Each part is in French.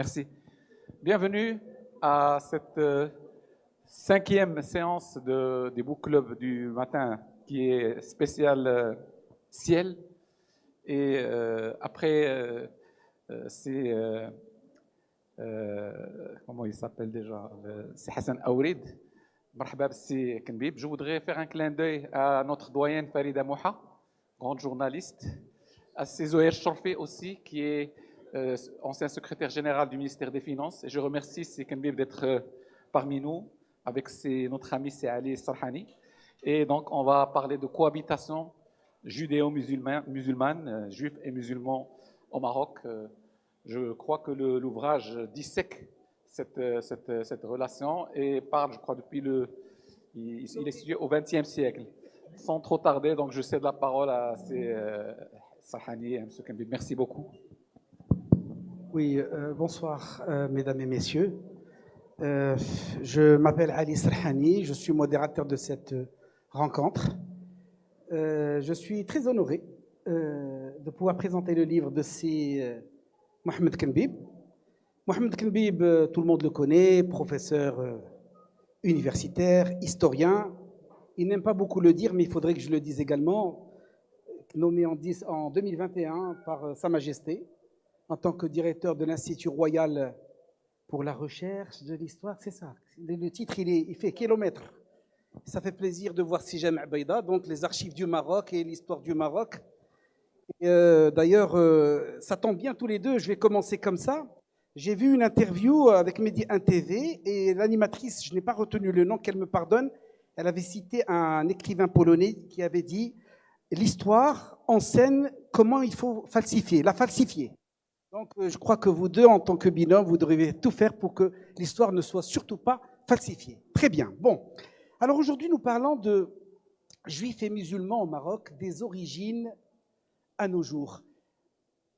Merci. Bienvenue à cette cinquième séance des Book Club du matin qui est spéciale ciel. Et après, c'est... comment il s'appelle déjà? C'est Hassan Aourid. Marhaba b'si Kenbib. Je voudrais faire un clin d'œil à notre doyenne Farida Mouha, grande journaliste, à Zohair Chorfi aussi, qui est ancien secrétaire général du ministère des Finances. Et je remercie Kenbib d'être parmi nous avec notre ami Ali Sarhani. Et donc, on va parler de cohabitation judéo-musulmane, juifs et musulmans au Maroc. Je crois que l'ouvrage dissèque cette relation et parle, je crois, depuis il est situé au XXe siècle. Sans trop tarder, donc je cède la parole à Sarhani et à M. Kenbib. Merci beaucoup. Oui, bonsoir, mesdames et messieurs. Je m'appelle Ali Sarhani, je suis modérateur de cette rencontre. Je suis très honoré de pouvoir présenter le livre de Mohamed Kenbib. Mohamed Kenbib, tout le monde le connaît, professeur universitaire, historien. Il n'aime pas beaucoup le dire, mais il faudrait que je le dise également. Nommé en 2021 par Sa Majesté en tant que directeur de l'Institut royal pour la recherche de l'histoire, c'est ça. Le titre, il fait kilomètre. Ça fait plaisir de voir Sijam Abaïda, donc les archives du Maroc et l'histoire du Maroc. D'ailleurs, ça tombe bien tous les deux, je vais commencer comme ça. J'ai vu une interview avec Mehdi 1TV et l'animatrice, je n'ai pas retenu le nom, qu'elle me pardonne, elle avait cité un écrivain polonais qui avait dit « L'histoire enseigne comment il faut la falsifier ». Donc, je crois que vous deux, en tant que binôme, vous devriez tout faire pour que l'histoire ne soit surtout pas falsifiée. Très bien. Bon. Alors, aujourd'hui, nous parlons de juifs et musulmans au Maroc, des origines à nos jours.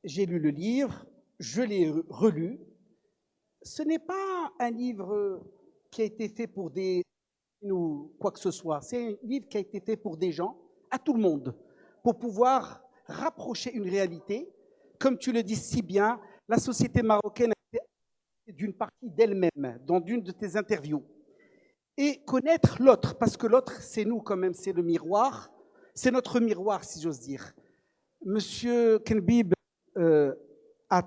J'ai lu le livre, je l'ai relu. Ce n'est pas un livre qui a été fait pour ou quoi que ce soit. C'est un livre qui a été fait pour des gens, à tout le monde, pour pouvoir rapprocher une réalité. Comme tu le dis si bien, la société marocaine a été d'une partie d'elle-même, dans une de tes interviews. Et connaître l'autre, parce que l'autre, c'est nous quand même, c'est le miroir, c'est notre miroir, si j'ose dire. Monsieur Kenbib a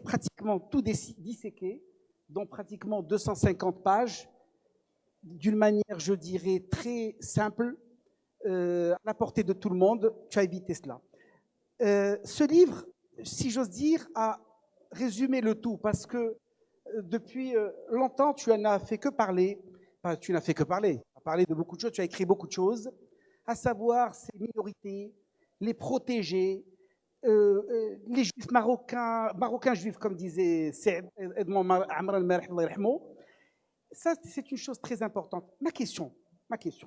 pratiquement tout disséqué, dont pratiquement 250 pages, d'une manière, je dirais, très simple, à la portée de tout le monde. Tu as évité cela. Ce livre, si j'ose dire, a résumé le tout, parce que depuis longtemps, tu n'as fait que parler, tu n'as fait que parler, tu as parlé de beaucoup de choses, tu as écrit beaucoup de choses, à savoir ces minorités, les protéger, les juifs marocains juifs, comme disait Edmond Amr al-Marh, ça c'est une chose très importante. Ma question,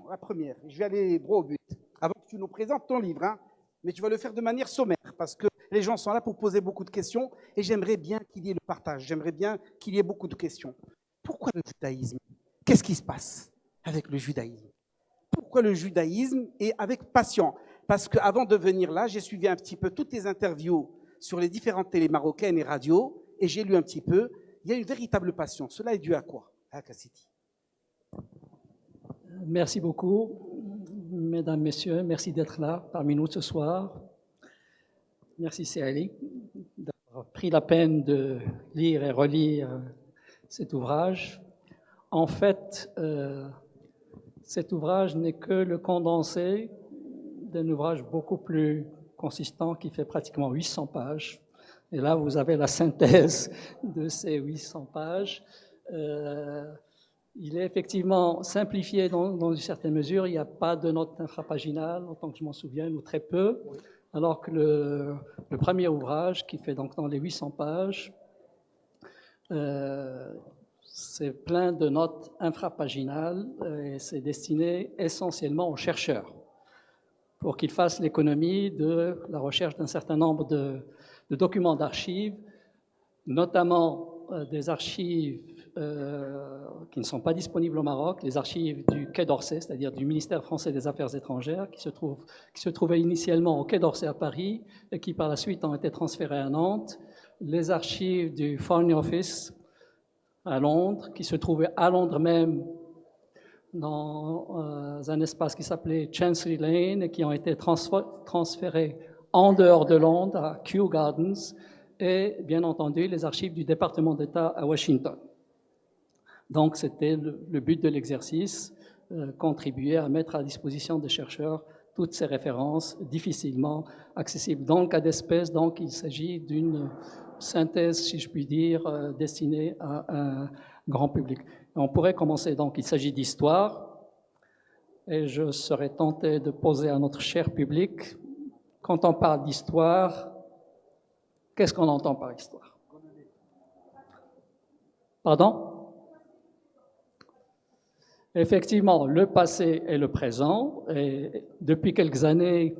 la première, je vais aller droit au but, avant que tu nous présentes ton livre, hein, mais tu vas le faire de manière sommaire, parce que les gens sont là pour poser beaucoup de questions, et j'aimerais bien qu'il y ait le partage, j'aimerais bien qu'il y ait beaucoup de questions. Pourquoi le judaïsme? Qu'est-ce qui se passe avec le judaïsme? Pourquoi le judaïsme? Et avec passion. Parce qu'avant de venir là, j'ai suivi un petit peu toutes tes interviews sur les différentes télés marocaines et radios, et j'ai lu un petit peu. Il y a une véritable passion. Cela est dû à quoi? À Cassiti. Merci beaucoup, mesdames, messieurs. Merci d'être là parmi nous ce soir. Merci, Céali, d'avoir pris la peine de lire et relire cet ouvrage. En fait, cet ouvrage n'est que le condensé d'un ouvrage beaucoup plus consistant qui fait pratiquement 800 pages. Et là, vous avez la synthèse de ces 800 pages. Il est effectivement simplifié dans une certaine mesure. Il n'y a pas de note infrapaginale, autant que je m'en souviens, ou très peu. Alors que le premier ouvrage, qui fait donc dans les 800 pages, c'est plein de notes infrapaginales et c'est destiné essentiellement aux chercheurs pour qu'ils fassent l'économie de la recherche d'un certain nombre de documents d'archives, notamment des archives qui ne sont pas disponibles au Maroc, les archives du Quai d'Orsay, c'est-à-dire du ministère français des Affaires étrangères, qui se trouvaient initialement au Quai d'Orsay à Paris et qui par la suite ont été transférées à Nantes, les archives du Foreign Office à Londres, qui se trouvaient à Londres même, dans un espace qui s'appelait Chancery Lane et qui ont été transférés en dehors de Londres à Kew Gardens et bien entendu les archives du département d'État à Washington. Donc c'était le but de l'exercice, contribuer à mettre à disposition des chercheurs toutes ces références difficilement accessibles. Dans le cas d'espèce, donc il s'agit d'une synthèse, si je puis dire, destinée à un grand public. On pourrait commencer, donc il s'agit d'histoire, et je serais tenté de poser à notre cher public, quand on parle d'histoire, qu'est-ce qu'on entend par histoire? Pardon? Effectivement, le passé et le présent, et depuis quelques années,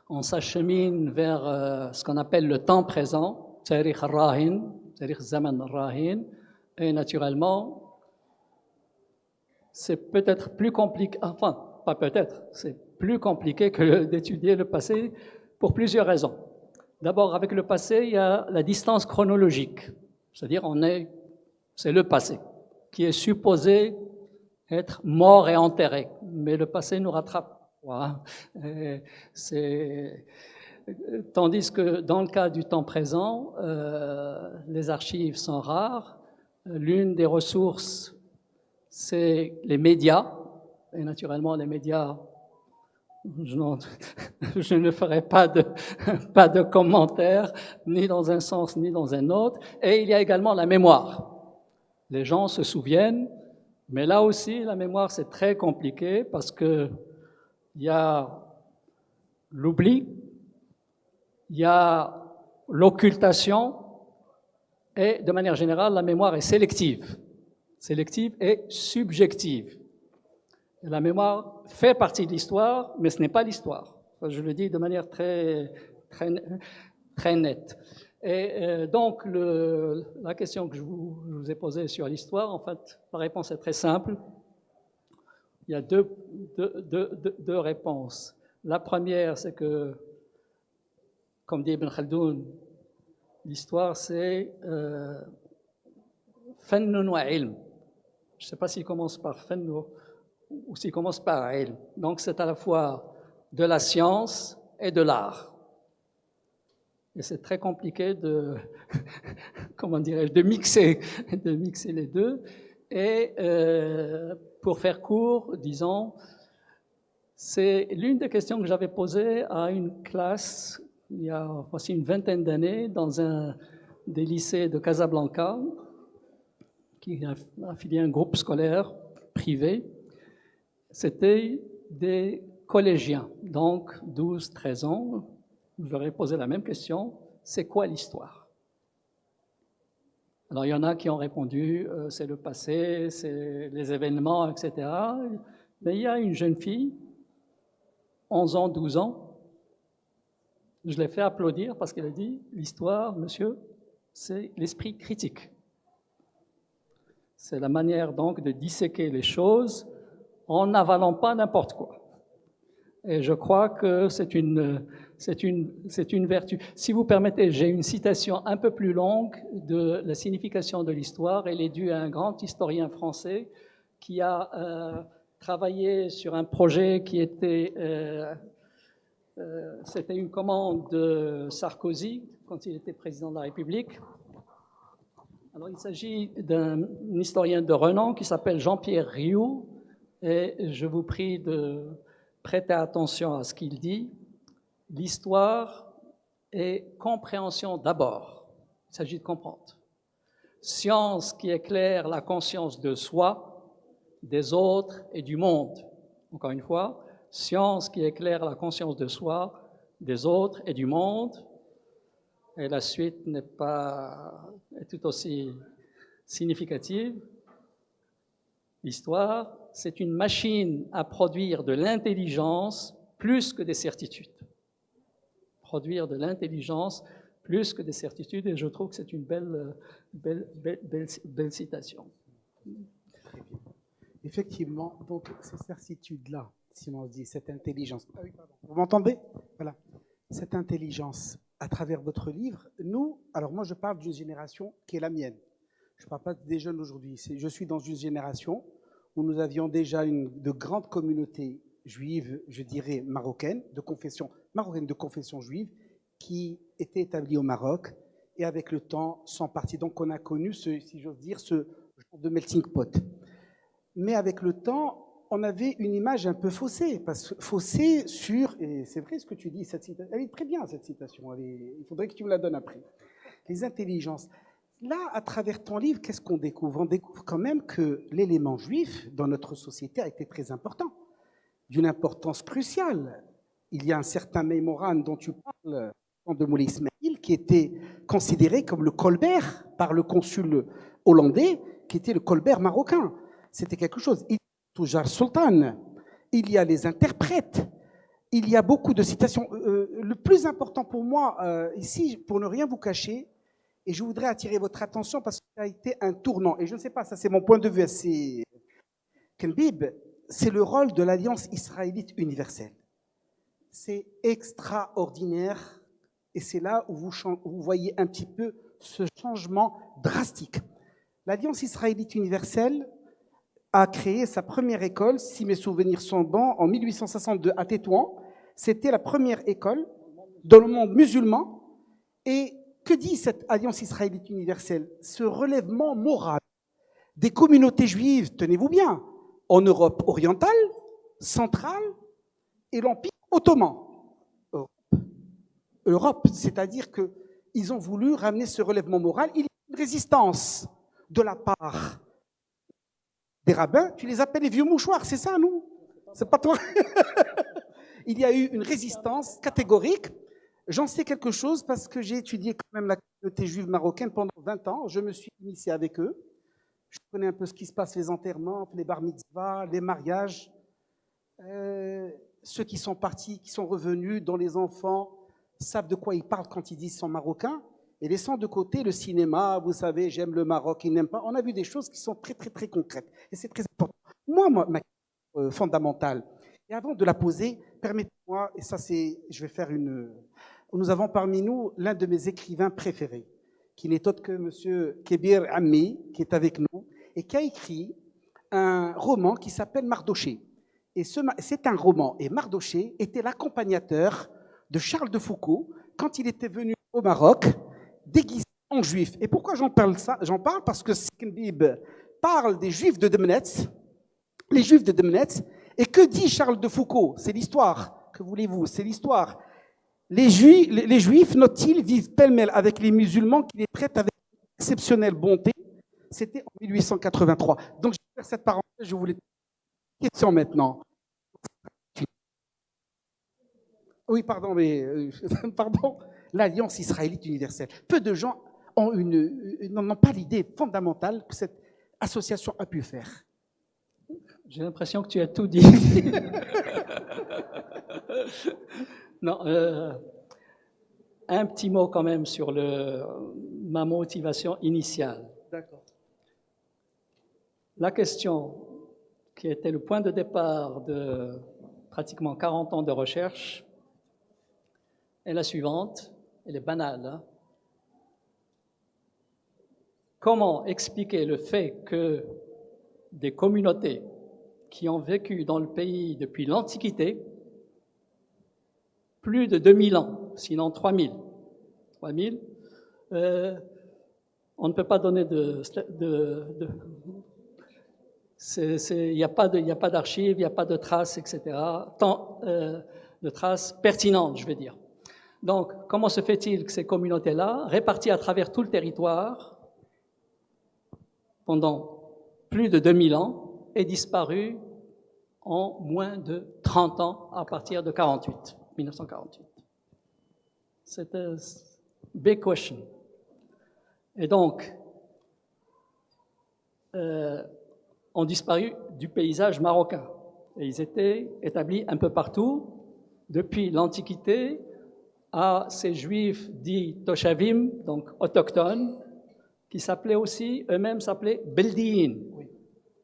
on s'achemine vers ce qu'on appelle le temps présent, Tarikh al-Rahin, Tarikh Zaman al-Rahin, et naturellement, c'est peut-être plus compliqué, enfin, pas peut-être, c'est plus compliqué que d'étudier le passé pour plusieurs raisons. D'abord, avec le passé, il y a la distance chronologique, c'est-à-dire c'est le passé qui est supposé être mort et enterré, mais le passé nous rattrape. Voilà. Tandis que dans le cas du temps présent, les archives sont rares. L'une des ressources, c'est les médias, et naturellement les médias, je ne ferai pas de commentaires, ni dans un sens ni dans un autre. Et il y a également la mémoire. Les gens se souviennent, mais là aussi, la mémoire, c'est très compliqué parce que il y a l'oubli, il y a l'occultation, et de manière générale, la mémoire est sélective et subjective. Et la mémoire fait partie de l'histoire, mais ce n'est pas l'histoire. Je le dis de manière très nette. Et donc, la question que je vous ai posée sur l'histoire, en fait, la réponse est très simple. Il y a deux réponses. La première, c'est que, comme dit Ibn Khaldoun, l'histoire, c'est fannun wa ilm. Je ne sais pas s'il commence par fann ou s'il commence par ilm. Donc, c'est à la fois de la science et de l'art. Et c'est très compliqué comment dirais-je, de mixer les deux. Et pour faire court, disons, c'est l'une des questions que j'avais posées à une classe il y a voici une vingtaine d'années dans un des lycées de Casablanca, qui a affilié un groupe scolaire privé. C'était des collégiens, donc 12, 13 ans. Je leur ai posé la même question, c'est quoi l'histoire? Alors il y en a qui ont répondu, c'est le passé, c'est les événements, etc. Mais il y a une jeune fille, 11 ans, 12 ans, je l'ai fait applaudir parce qu'elle a dit, l'histoire, monsieur, c'est l'esprit critique. C'est la manière donc de disséquer les choses en n'avalant pas n'importe quoi. Et je crois que c'est une vertu. Si vous permettez, j'ai une citation un peu plus longue de la signification de l'histoire. Elle est due à un grand historien français qui a travaillé sur un projet qui était... c'était une commande de Sarkozy quand il était président de la République. Alors, il s'agit d'un historien de renom qui s'appelle Jean-Pierre Rioux, et je vous prie de prêter attention à ce qu'il dit. L'histoire est compréhension d'abord. Il s'agit de comprendre. Science qui éclaire la conscience de soi, des autres et du monde. Encore une fois, science qui éclaire la conscience de soi, des autres et du monde. Et la suite est tout aussi significative. L'histoire, c'est une machine à produire de l'intelligence plus que des certitudes. Produire de l'intelligence plus que des certitudes, et je trouve que c'est une belle citation. Très bien. Effectivement, donc ces certitudes-là, si on dit cette intelligence, vous m'entendez? Voilà, cette intelligence à travers votre livre, nous, alors moi je parle d'une génération qui est la mienne. Je ne parle pas des jeunes aujourd'hui. Je suis dans une génération où nous avions déjà de grandes communautés juives, je dirais marocaines, de confession juive, qui étaient établies au Maroc et avec le temps sont partis. Donc on a connu, si j'ose dire, ce genre de melting pot. Mais avec le temps, on avait une image un peu faussée, faussée sur, et c'est vrai ce que tu dis, cette citation, elle est très bien cette citation, il faudrait que tu me la donnes après, les intelligences. Là, à travers ton livre, qu'est-ce qu'on découvre? On découvre quand même que l'élément juif dans notre société a été très important, d'une importance cruciale. Il y a un certain Meymoran dont tu parles, de Moulay Ismail, qui était considéré comme le Colbert par le consul hollandais, qui était le Colbert marocain. C'était quelque chose. Il y a Toujar Sultan, il y a les interprètes, il y a beaucoup de citations. Le plus important pour moi, ici, pour ne rien vous cacher, et je voudrais attirer votre attention parce que ça a été un tournant, et je ne sais pas, ça c'est mon point de vue assez Kenbib, c'est le rôle de l'Alliance israélite universelle. C'est extraordinaire, et c'est là où vous voyez un petit peu ce changement drastique. L'Alliance israélite universelle a créé sa première école, si mes souvenirs sont bons, en 1862 à Tétouan. C'était la première école dans le monde musulman. Et que dit cette Alliance israélite universelle? Ce relèvement moral des communautés juives, tenez-vous bien, en Europe orientale, centrale et l'Empire ottoman. Europe, c'est-à-dire qu'ils ont voulu ramener ce relèvement moral. Il y a une résistance de la part des rabbins, tu les appelles les vieux mouchoirs, c'est ça, nous? C'est pas toi? Il y a eu une résistance catégorique. J'en sais quelque chose parce que j'ai étudié quand même la communauté juive marocaine pendant 20 ans. Je me suis initié avec eux. Je connais un peu ce qui se passe, les enterrements, les bar mitzvahs, les mariages. Ceux qui sont partis, qui sont revenus, dont les enfants savent de quoi ils parlent quand ils disent qu'ils sont marocains. Et laissant de côté le cinéma, vous savez, j'aime le Maroc, ils n'aiment pas. On a vu des choses qui sont très, très, très concrètes. Et c'est très important. Moi, ma question fondamentale, et avant de la poser, permettez-moi, et ça c'est, je vais faire une... Nous avons parmi nous l'un de mes écrivains préférés, qui n'est autre que M. Kébir Ammi, qui est avec nous, et qui a écrit un roman qui s'appelle Mardoché. Et c'est un roman, et Mardoché était l'accompagnateur de Charles de Foucault quand il était venu au Maroc, déguisé en juif. Et pourquoi j'en parle ça? J'en parle parce que Kenbib parle des juifs de Demnetz, les juifs de Demnetz, et que dit Charles de Foucault? C'est l'histoire, que voulez-vous? C'est l'histoire. Les juifs, note-t-il, vivent pêle-mêle avec les musulmans qui les traitent avec une exceptionnelle bonté. C'était en 1883. Donc, je vais faire cette parenthèse, je voulais une question maintenant. Oui, pardon, mais pardon. L'Alliance israélite universelle. Peu de gens n'ont pas l'idée fondamentale que cette association a pu faire. J'ai l'impression que tu as tout dit. Non, un petit mot quand même sur ma motivation initiale. D'accord. La question qui était le point de départ de pratiquement 40 ans de recherche est la suivante, elle est banale. Hein? Comment expliquer le fait que des communautés qui ont vécu dans le pays depuis l'Antiquité, plus de 2000 ans, sinon 3000, on ne peut pas donner il n'y a pas d'archives, il n'y a pas de traces, etc. De traces pertinentes, je veux dire. Donc, comment se fait-il que ces communautés-là, réparties à travers tout le territoire, pendant plus de 2000 ans, aient disparu en moins de 30 ans à partir de 1948. C'est une big question. Et donc, ont disparu du paysage marocain. Et ils étaient établis un peu partout, depuis l'Antiquité à ces juifs dits Toshavim, donc autochtones, qui s'appelaient aussi, eux-mêmes s'appelaient Beldiyin,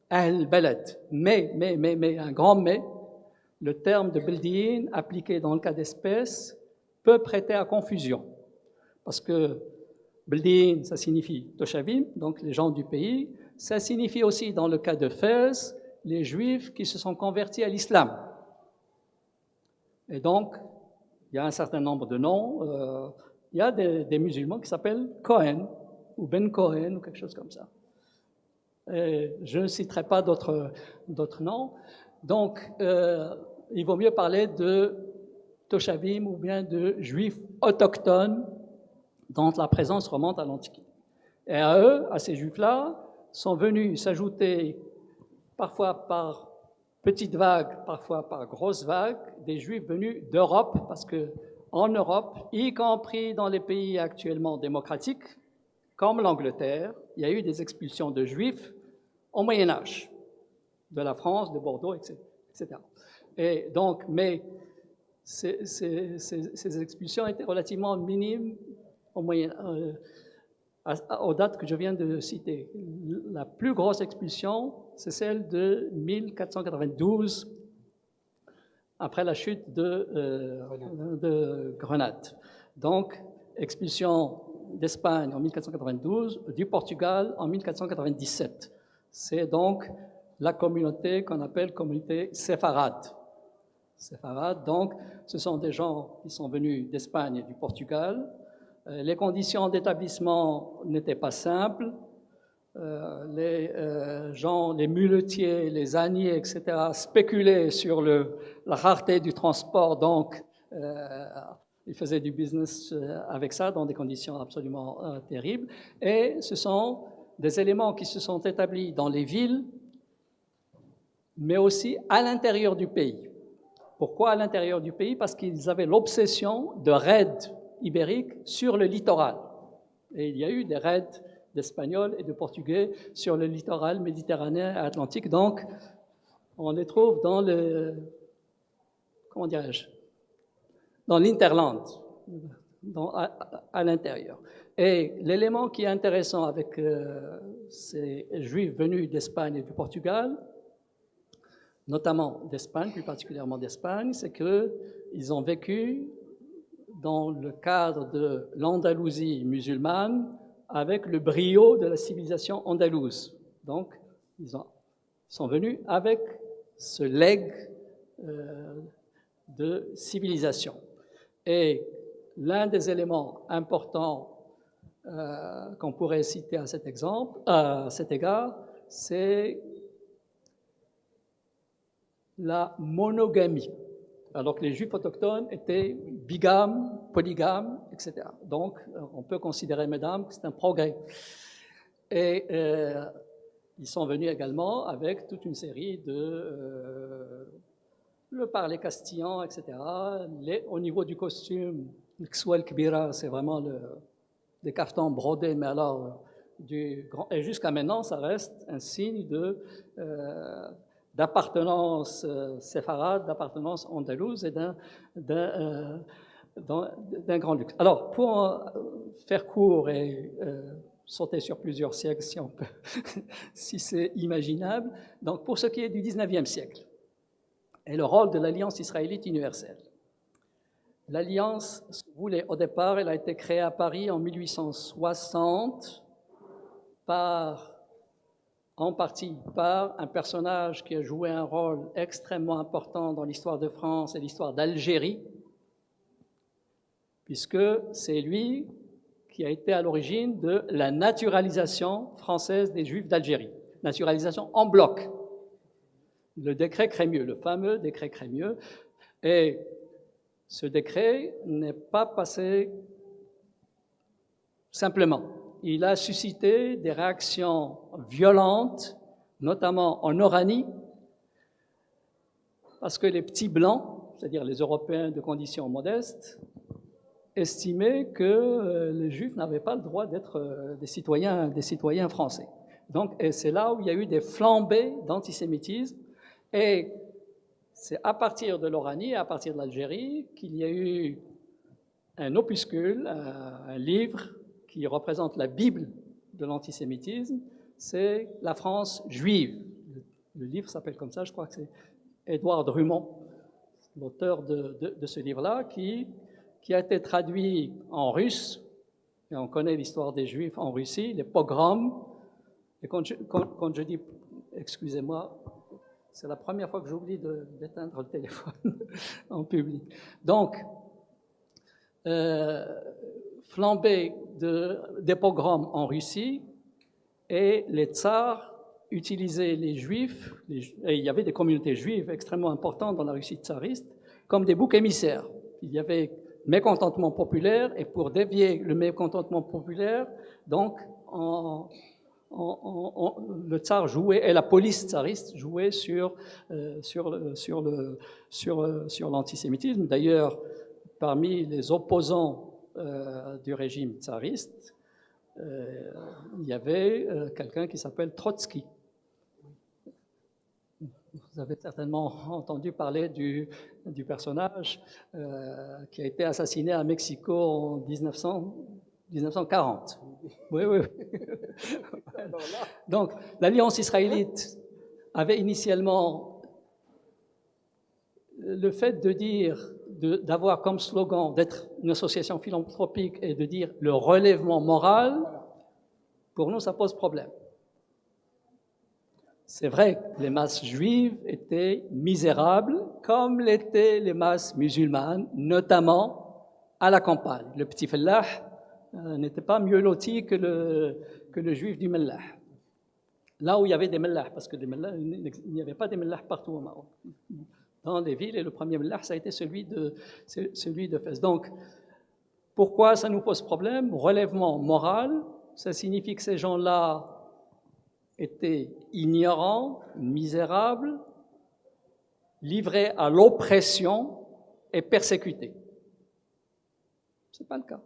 Al-Balad. Mais, un grand mais, le terme de Beldiyin, appliqué dans le cas d'espèce, peut prêter à confusion. parce que Bldin, ça signifie Toshavim, donc les gens du pays. Ça signifie aussi, dans le cas de Fès, les Juifs qui se sont convertis à l'islam. Et donc, il y a un certain nombre de noms. Il y a des musulmans qui s'appellent Cohen, ou Ben Cohen, ou quelque chose comme ça. Et je ne citerai pas d'autres noms. Donc, il vaut mieux parler de Toshavim ou bien de Juifs autochtones dont la présence remonte à l'Antiquité. Et à eux, à ces Juifs-là, sont venus s'ajouter parfois par petites vagues, parfois par grosses vagues, des Juifs venus d'Europe, parce que en Europe, y compris dans les pays actuellement démocratiques, comme l'Angleterre, il y a eu des expulsions de Juifs au Moyen-Âge, de la France, de Bordeaux, etc. Et donc, mais ces expulsions étaient relativement minimes aux dates que je viens de citer. La plus grosse expulsion, c'est celle de 1492, après la chute de Grenade. Donc, expulsion d'Espagne en 1492, du Portugal en 1497. C'est donc la communauté qu'on appelle communauté séfarade. Séfarade, donc, ce sont des gens qui sont venus d'Espagne et du Portugal. Les conditions d'établissement n'étaient pas simples. Les gens, les muletiers, les âniers, etc., spéculaient sur la rareté du transport, donc ils faisaient du business avec ça dans des conditions absolument terribles. Et ce sont des éléments qui se sont établis dans les villes, mais aussi à l'intérieur du pays. Pourquoi à l'intérieur du pays? Parce qu'ils avaient l'obsession de raids ibériques sur le littoral. Et il y a eu des raids d'Espagnols et de Portugais sur le littoral méditerranéen et atlantique. Donc, on les trouve dans le, comment dirais-je, dans l'interland, à l'intérieur. Et l'élément qui est intéressant avec ces Juifs venus d'Espagne et du Portugal, notamment d'Espagne, plus particulièrement d'Espagne, c'est qu'ils ont vécu dans le cadre de l'Andalousie musulmane avec le brio de la civilisation andalouse. Donc, ils sont venus avec ce legs de civilisation. Et l'un des éléments importants qu'on pourrait citer à cet égard, c'est la monogamie. Alors que les Juifs autochtones étaient bigames, polygames, etc. Donc, on peut considérer, mesdames, que c'est un progrès. Et ils sont venus également avec toute une série de le parler castillan, etc. Au niveau du costume, le kswal kbira, c'est vraiment des caftans brodés, mais alors, et jusqu'à maintenant, ça reste un signe d'appartenance séfarade, d'appartenance andalouse et d'un grand luxe. Alors, pour faire court et sauter sur plusieurs siècles, si on peut, si c'est imaginable, donc pour ce qui est du 19e siècle, et le rôle de l'Alliance israélite universelle. L'Alliance, si vous voulez, au départ, elle a été créée à Paris en 1860 en partie par un personnage qui a joué un rôle extrêmement important dans l'histoire de France et l'histoire d'Algérie, puisque c'est lui qui a été à l'origine de la naturalisation française des Juifs d'Algérie. Naturalisation en bloc. Le décret Crémieux, le fameux décret Crémieux. Et ce décret n'est pas passé simplement. Il a suscité des réactions violentes, notamment en Oranie, parce que les petits blancs, c'est-à-dire les Européens de conditions modestes, estimaient que les Juifs n'avaient pas le droit d'être des citoyens français. Donc, et c'est là où il y a eu des flambées d'antisémitisme. Et c'est à partir de l'Oranie, à partir de l'Algérie, qu'il y a eu un opuscule, un livre qui représente la Bible de l'antisémitisme, c'est La France juive. Le livre s'appelle comme ça, je crois que c'est Édouard Drummond, l'auteur de ce livre-là, qui a été traduit en russe Et on connaît l'histoire des Juifs en Russie, les pogroms. Et quand je dis, excusez-moi, c'est la première fois que j'oublie d'éteindre le téléphone en public. Donc, flambée des pogroms en Russie, et les tsars utilisaient les Juifs, et il y avait des communautés juives extrêmement importantes dans la Russie tsariste, comme des boucs émissaires. Il y avait mécontentement populaire, et pour dévier le mécontentement populaire, donc le tsar jouait, et la police tsariste jouait sur l'antisémitisme. D'ailleurs, parmi les opposants du régime tsariste, il y avait quelqu'un qui s'appelle Trotsky. Vous avez certainement entendu parler du personnage qui a été assassiné à Mexico en 1940. Oui, oui. Donc, l'Alliance israélite avait initialement le fait de dire, d'avoir comme slogan d'être une association philanthropique et de dire le relèvement moral, pour nous, ça pose problème. C'est vrai que les masses juives étaient misérables, comme l'étaient les masses musulmanes, notamment à la campagne. Le petit fellah n'était pas mieux loti que le juif du mellah. Là où il y avait des mellahs, parce que il n'y avait pas des mellahs partout au Maroc. Dans les villes, et le premier mellah, ça a été celui de Fès. Donc, pourquoi ça nous pose problème? Relèvement moral, ça signifie que ces gens-là étaient ignorants, misérables, livrés à l'oppression et persécutés. Ce n'est pas le cas.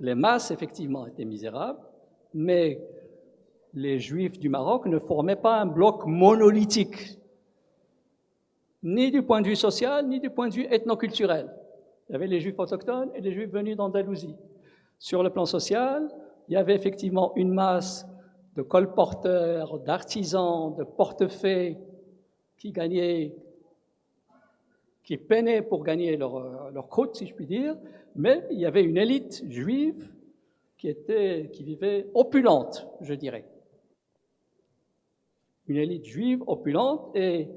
Les masses, effectivement, étaient misérables, mais les Juifs du Maroc ne formaient pas un bloc monolithique, ni du point de vue social, ni du point de vue ethnoculturel. Il y avait les Juifs autochtones et les Juifs venus d'Andalousie. Sur le plan social, il y avait effectivement une masse de colporteurs, d'artisans, de portefaix qui peinaient pour gagner leur croûte, si je puis dire, mais il y avait une élite juive qui vivait opulente, je dirais. Une élite juive opulente, et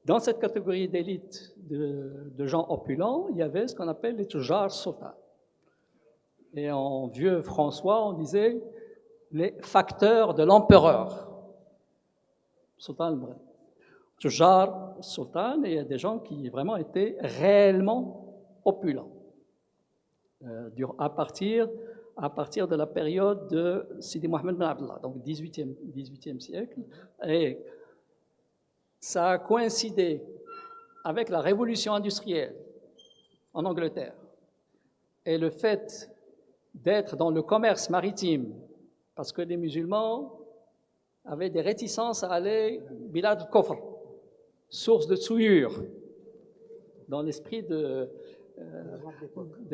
dans cette catégorie d'élite de gens opulents, il y avait ce qu'on appelle les Tujar Sultan. Et en vieux François, on disait les facteurs de l'empereur. Sultan al-Brad. Tujar Sultan, et il y a des gens qui vraiment étaient réellement opulents. À partir de la période de Sidi Mohammed bin Abdallah, donc 18e siècle, et ça a coïncidé avec la révolution industrielle en Angleterre et le fait d'être dans le commerce maritime, parce que les musulmans avaient des réticences à aller Bilad al-Kofr, source de souillure, dans l'esprit des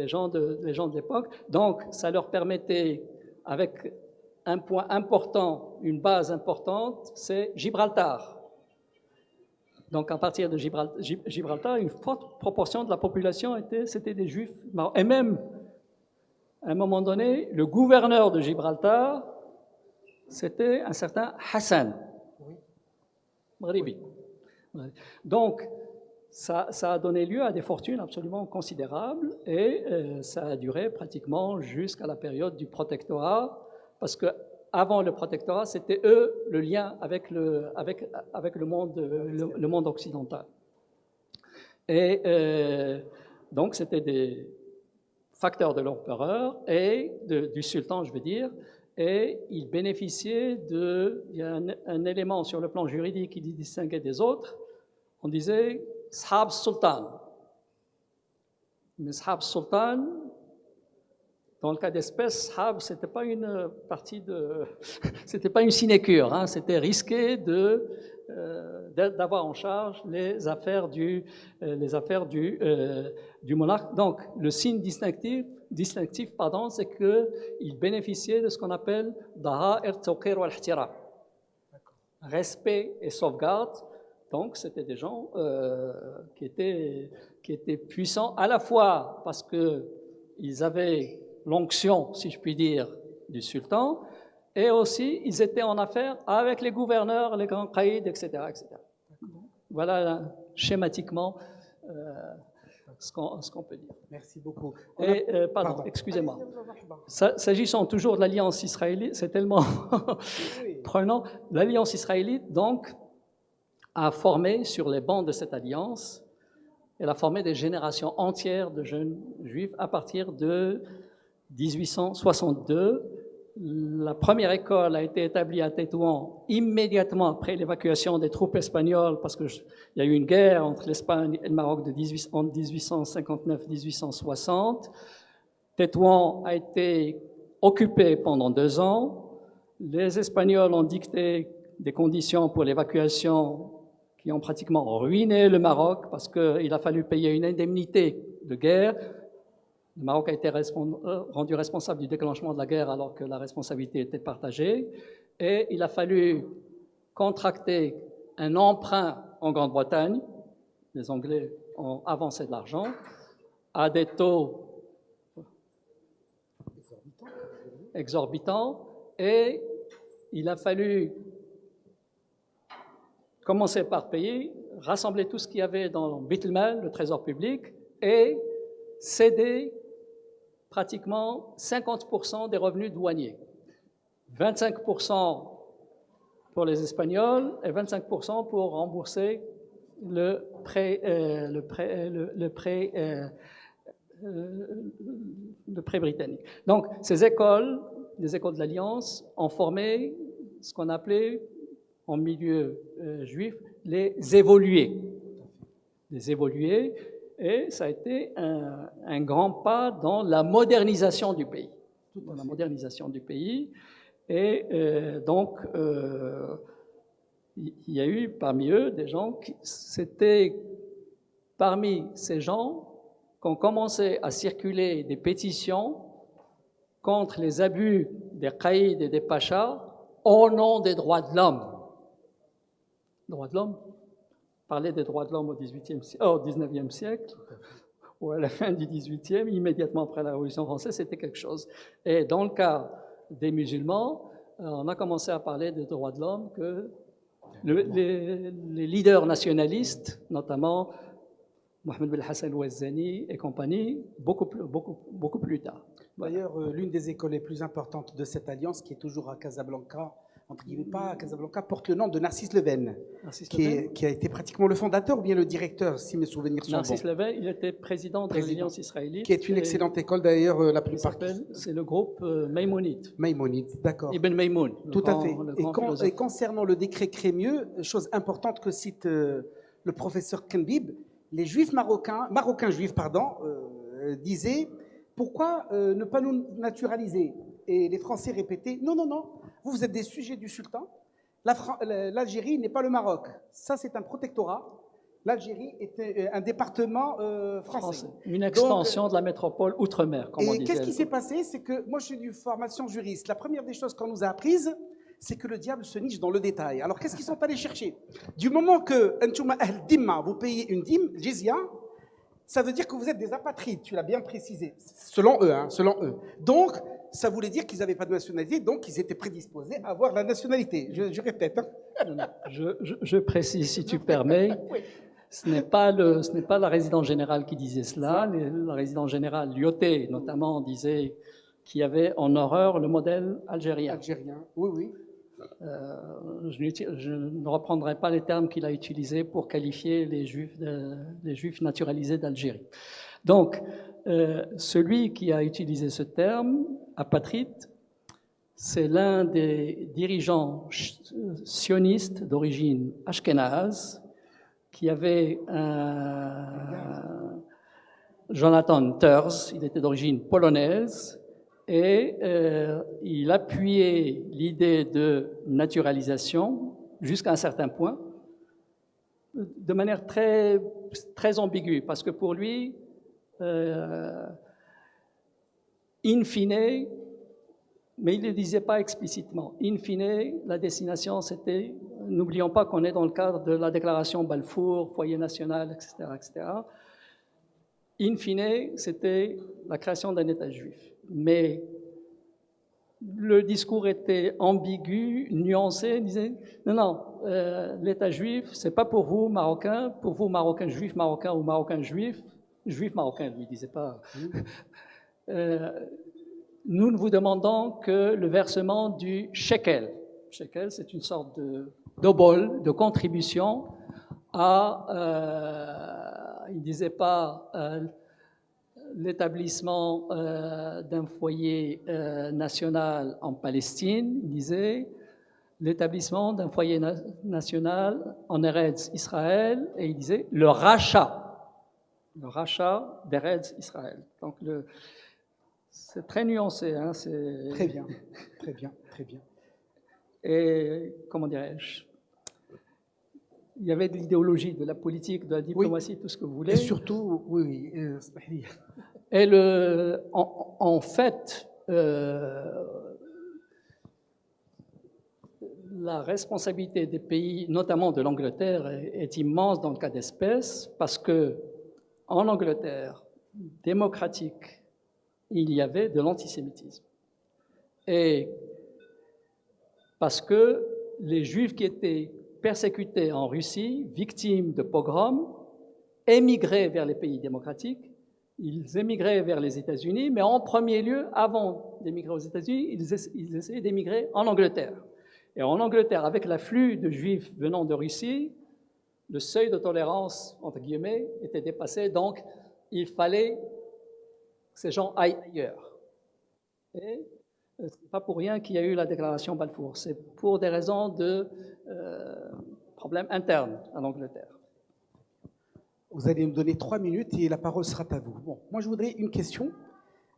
gens de l'époque. Donc, ça leur permettait, avec un point important, une base importante, c'est Gibraltar. Donc, à partir de Gibraltar, une forte proportion de la population c'était des Juifs marocains. Et même, à un moment donné, le gouverneur de Gibraltar, c'était un certain Hassan, Maghribi. Donc, ça a donné lieu à des fortunes absolument considérables, et ça a duré pratiquement jusqu'à la période du protectorat, parce que avant le protectorat, c'était eux le lien avec le monde occidental. Et donc, c'était des facteurs de l'empereur et du sultan, je veux dire, et ils bénéficiaient il y a un élément sur le plan juridique qui les distinguait des autres. On disait Shab Sultan. Mais Shab Sultan, dans le cas d'espèce, Shab, c'était pas une c'était pas une sinécure, hein, c'était risqué d'avoir en charge les affaires du monarque. Donc, le signe distinctif, c'est qu'il bénéficiait de ce qu'on appelle Daha'ir Tawqir wal-Ihtiram, respect et sauvegarde. Donc, c'était des gens qui étaient puissants, à la fois parce qu'ils avaient l'onction, si je puis dire, du sultan, et aussi ils étaient en affaire avec les gouverneurs, les grands caïds, etc., etc. Voilà schématiquement ce qu'on peut dire. Merci beaucoup. Et, pardon, excusez-moi. S'agissant toujours de l'alliance israélite, c'est tellement prenant. L'alliance israélite, donc, a formé sur les bancs de cette alliance, elle a formé des générations entières de jeunes juifs à partir de 1862. La première école a été établie à Tétouan immédiatement après l'évacuation des troupes espagnoles, parce qu'il y a eu une guerre entre l'Espagne et le Maroc en 1859-1860. Tétouan a été occupé pendant 2 ans. Les Espagnols ont dicté des conditions pour l'évacuation qui ont pratiquement ruiné le Maroc, parce qu'il a fallu payer une indemnité de guerre. Le Maroc a été rendu responsable du déclenchement de la guerre alors que la responsabilité était partagée. Et il a fallu contracter un emprunt en Grande-Bretagne. Les Anglais ont avancé de l'argent à des taux exorbitants. Et il a fallu commencer par payer, rassembler tout ce qu'il y avait dans Beit el-Mal, le trésor public, et céder pratiquement 50% des revenus douaniers. 25% pour les Espagnols et 25% pour rembourser le prêt britannique. Donc, ces écoles, les écoles de l'Alliance, ont formé ce qu'on appelait en milieu juif les évolués. Les évolués. Et ça a été un grand pas dans la modernisation du pays. Dans la modernisation du pays. Et donc, il y a eu parmi eux des gens qui, c'était parmi ces gens qu'ont commencé à circuler des pétitions contre les abus des caïds et des pachas au nom des droits de l'homme. Droits de l'homme? Parler des droits de l'homme au XIXe siècle, ou à la fin du XVIIIe, immédiatement après la Révolution française, c'était quelque chose. Et dans le cas des musulmans, on a commencé à parler des droits de l'homme que les leaders nationalistes, notamment Mohamed Ben Hassan Ouazzani et compagnie, beaucoup plus tard. D'ailleurs, l'une des écoles les plus importantes de cette alliance, qui est toujours à Casablanca, entre guillemets, pas à Casablanca, porte le nom de Narcisse Leven, qui a été pratiquement le fondateur ou bien le directeur, si mes souvenirs sont bons. Narcisse Leven, il était président de l'Alliance israélite. Qui est une excellente école d'ailleurs, la plupart. C'est le groupe Maïmonide. Maïmonide, d'accord. Ibn Maïmoun. Tout à fait. Et concernant le décret Crémieux, chose importante que cite le professeur Kenbib, les juifs marocains juifs, disaient pourquoi ne pas nous naturaliser? Et les Français répétaient non, vous êtes des sujets du sultan. L'Algérie n'est pas le Maroc. Ça, c'est un protectorat. L'Algérie est un département français. Une extension de la métropole outre-mer, comme on disait. Et qu'est-ce qui s'est passé? C'est que moi, je suis d'une formation juriste. La première des choses qu'on nous a apprises, c'est que le diable se niche dans le détail. Alors, qu'est-ce qu'ils sont allés chercher? Du moment que vous payez une dîme, jizya, ça veut dire que vous êtes des apatrides, tu l'as bien précisé, selon eux. Donc, ça voulait dire qu'ils n'avaient pas de nationalité, donc ils étaient prédisposés à avoir la nationalité. Je répète. Je précise, si tu permets, oui. Ce n'est pas la résidence générale qui disait cela. La résidence générale, Lyoté, notamment, disait qu'il y avait en horreur le modèle algérien. Algérien, oui. Je ne reprendrai pas les termes qu'il a utilisés pour qualifier les juifs naturalisés d'Algérie. Donc, celui qui a utilisé ce terme, apatride, c'est l'un des dirigeants sionistes d'origine ashkénaze qui avait Jonathan Terz, il était d'origine polonaise, et il appuyait l'idée de naturalisation jusqu'à un certain point, de manière très, très ambiguë, parce que pour lui, in fine, mais il ne le disait pas explicitement, in fine, la destination c'était, n'oublions pas qu'on est dans le cadre de la déclaration Balfour, foyer national, etc., etc. In fine, c'était la création d'un État juif. mais le discours était ambigu, nuancé. Il disait non, l'État juif, c'est pas pour vous Marocains juifs marocains ou Marocains juifs marocains. Lui, il disait pas. Nous ne vous demandons que le versement du shekel. Shekel, c'est une sorte de d'obol, de contribution à, il ne disait pas l'établissement d'un foyer national en Palestine, il disait l'établissement d'un foyer national en Eretz Israël, et il disait le rachat d'Eretz Israël. Donc c'est très nuancé. Hein, Très bien, très bien, très bien. Et comment dirais-je, il y avait de l'idéologie, de la politique, de la diplomatie, oui. Tout ce que vous voulez. Et surtout, oui. Et en fait, la responsabilité des pays, notamment de l'Angleterre, est immense dans le cas d'espèce, parce que en Angleterre démocratique, il y avait de l'antisémitisme. Et parce que les Juifs qui étaient persécutés en Russie, victimes de pogroms, émigraient vers les pays démocratiques, ils émigraient vers les États-Unis, mais en premier lieu, avant d'émigrer aux États-Unis, ils essayaient d'émigrer en Angleterre. Et en Angleterre, avec l'afflux de Juifs venant de Russie, le seuil de tolérance, entre guillemets, était dépassé, donc il fallait que ces gens aillent ailleurs. Et ce n'est pas pour rien qu'il y a eu la déclaration Balfour, c'est pour des raisons de problèmes internes à l'Angleterre. Vous allez me donner 3 minutes et la parole sera à vous. Bon, moi je voudrais une question.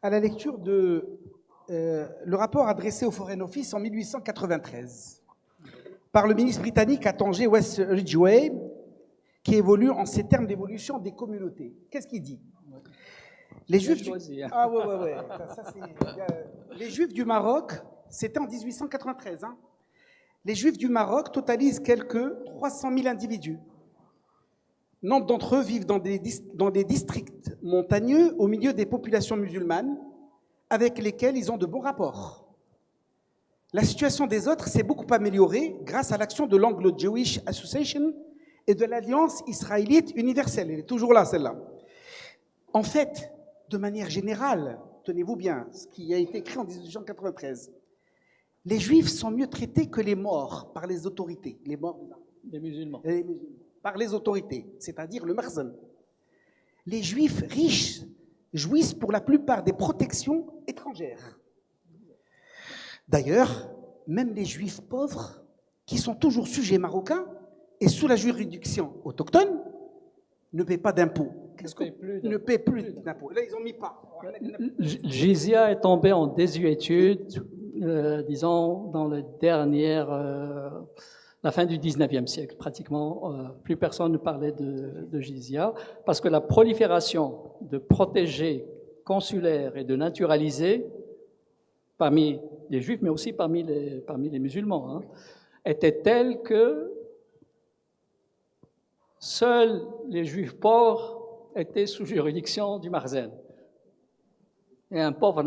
À la lecture de le rapport adressé au Foreign Office en 1893 par le ministre britannique à Tanger, West Ridgeway, qui évolue en ces termes d'évolution des communautés. Qu'est-ce qu'il dit? Les Juifs du... Ah ouais. Les Juifs du Maroc, c'était en 1893. Hein. Les Juifs du Maroc totalisent quelques 300 000 individus. Nombre d'entre eux vivent dans des districts montagneux au milieu des populations musulmanes avec lesquelles ils ont de bons rapports. La situation des autres s'est beaucoup améliorée grâce à l'action de l'Anglo-Jewish Association et de l'Alliance israélite universelle. Elle est toujours là, celle-là. En fait, de manière générale, tenez-vous bien, ce qui a été écrit en 1893, les Juifs sont mieux traités que les morts par les autorités. Les morts, les musulmans. Par les autorités, c'est-à-dire le Marzan. Les Juifs riches jouissent pour la plupart des protections étrangères. D'ailleurs, même les Juifs pauvres, qui sont toujours sujets marocains et sous la juridiction autochtone, ne paient pas d'impôts. Ne paient plus d'impôts. Là, ils n'ont mis pas. Jizya est tombé en désuétude, disons, dans la fin du 19e siècle, pratiquement. Plus personne ne parlait de jizya, parce que la prolifération de protégés consulaires et de naturalisés, parmi les Juifs, mais aussi parmi les musulmans, hein, était telle que seuls les Juifs pauvres étaient sous juridiction du Marzan. Et un pauvre,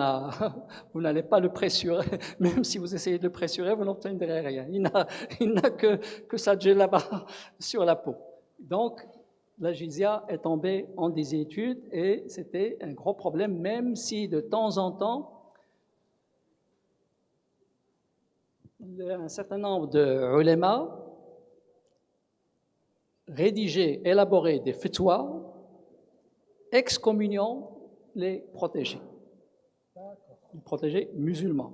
vous n'allez pas le pressurer, même si vous essayez de le pressurer, vous n'obtiendrez rien. Il n'a que sa djellaba sur la peau. Donc, la jizya est tombée en désuétude et c'était un gros problème, même si de temps en temps, un certain nombre de ulama rédigeaient, élaboraient des fatwas excommuniant les protégés. Les protégés musulmans.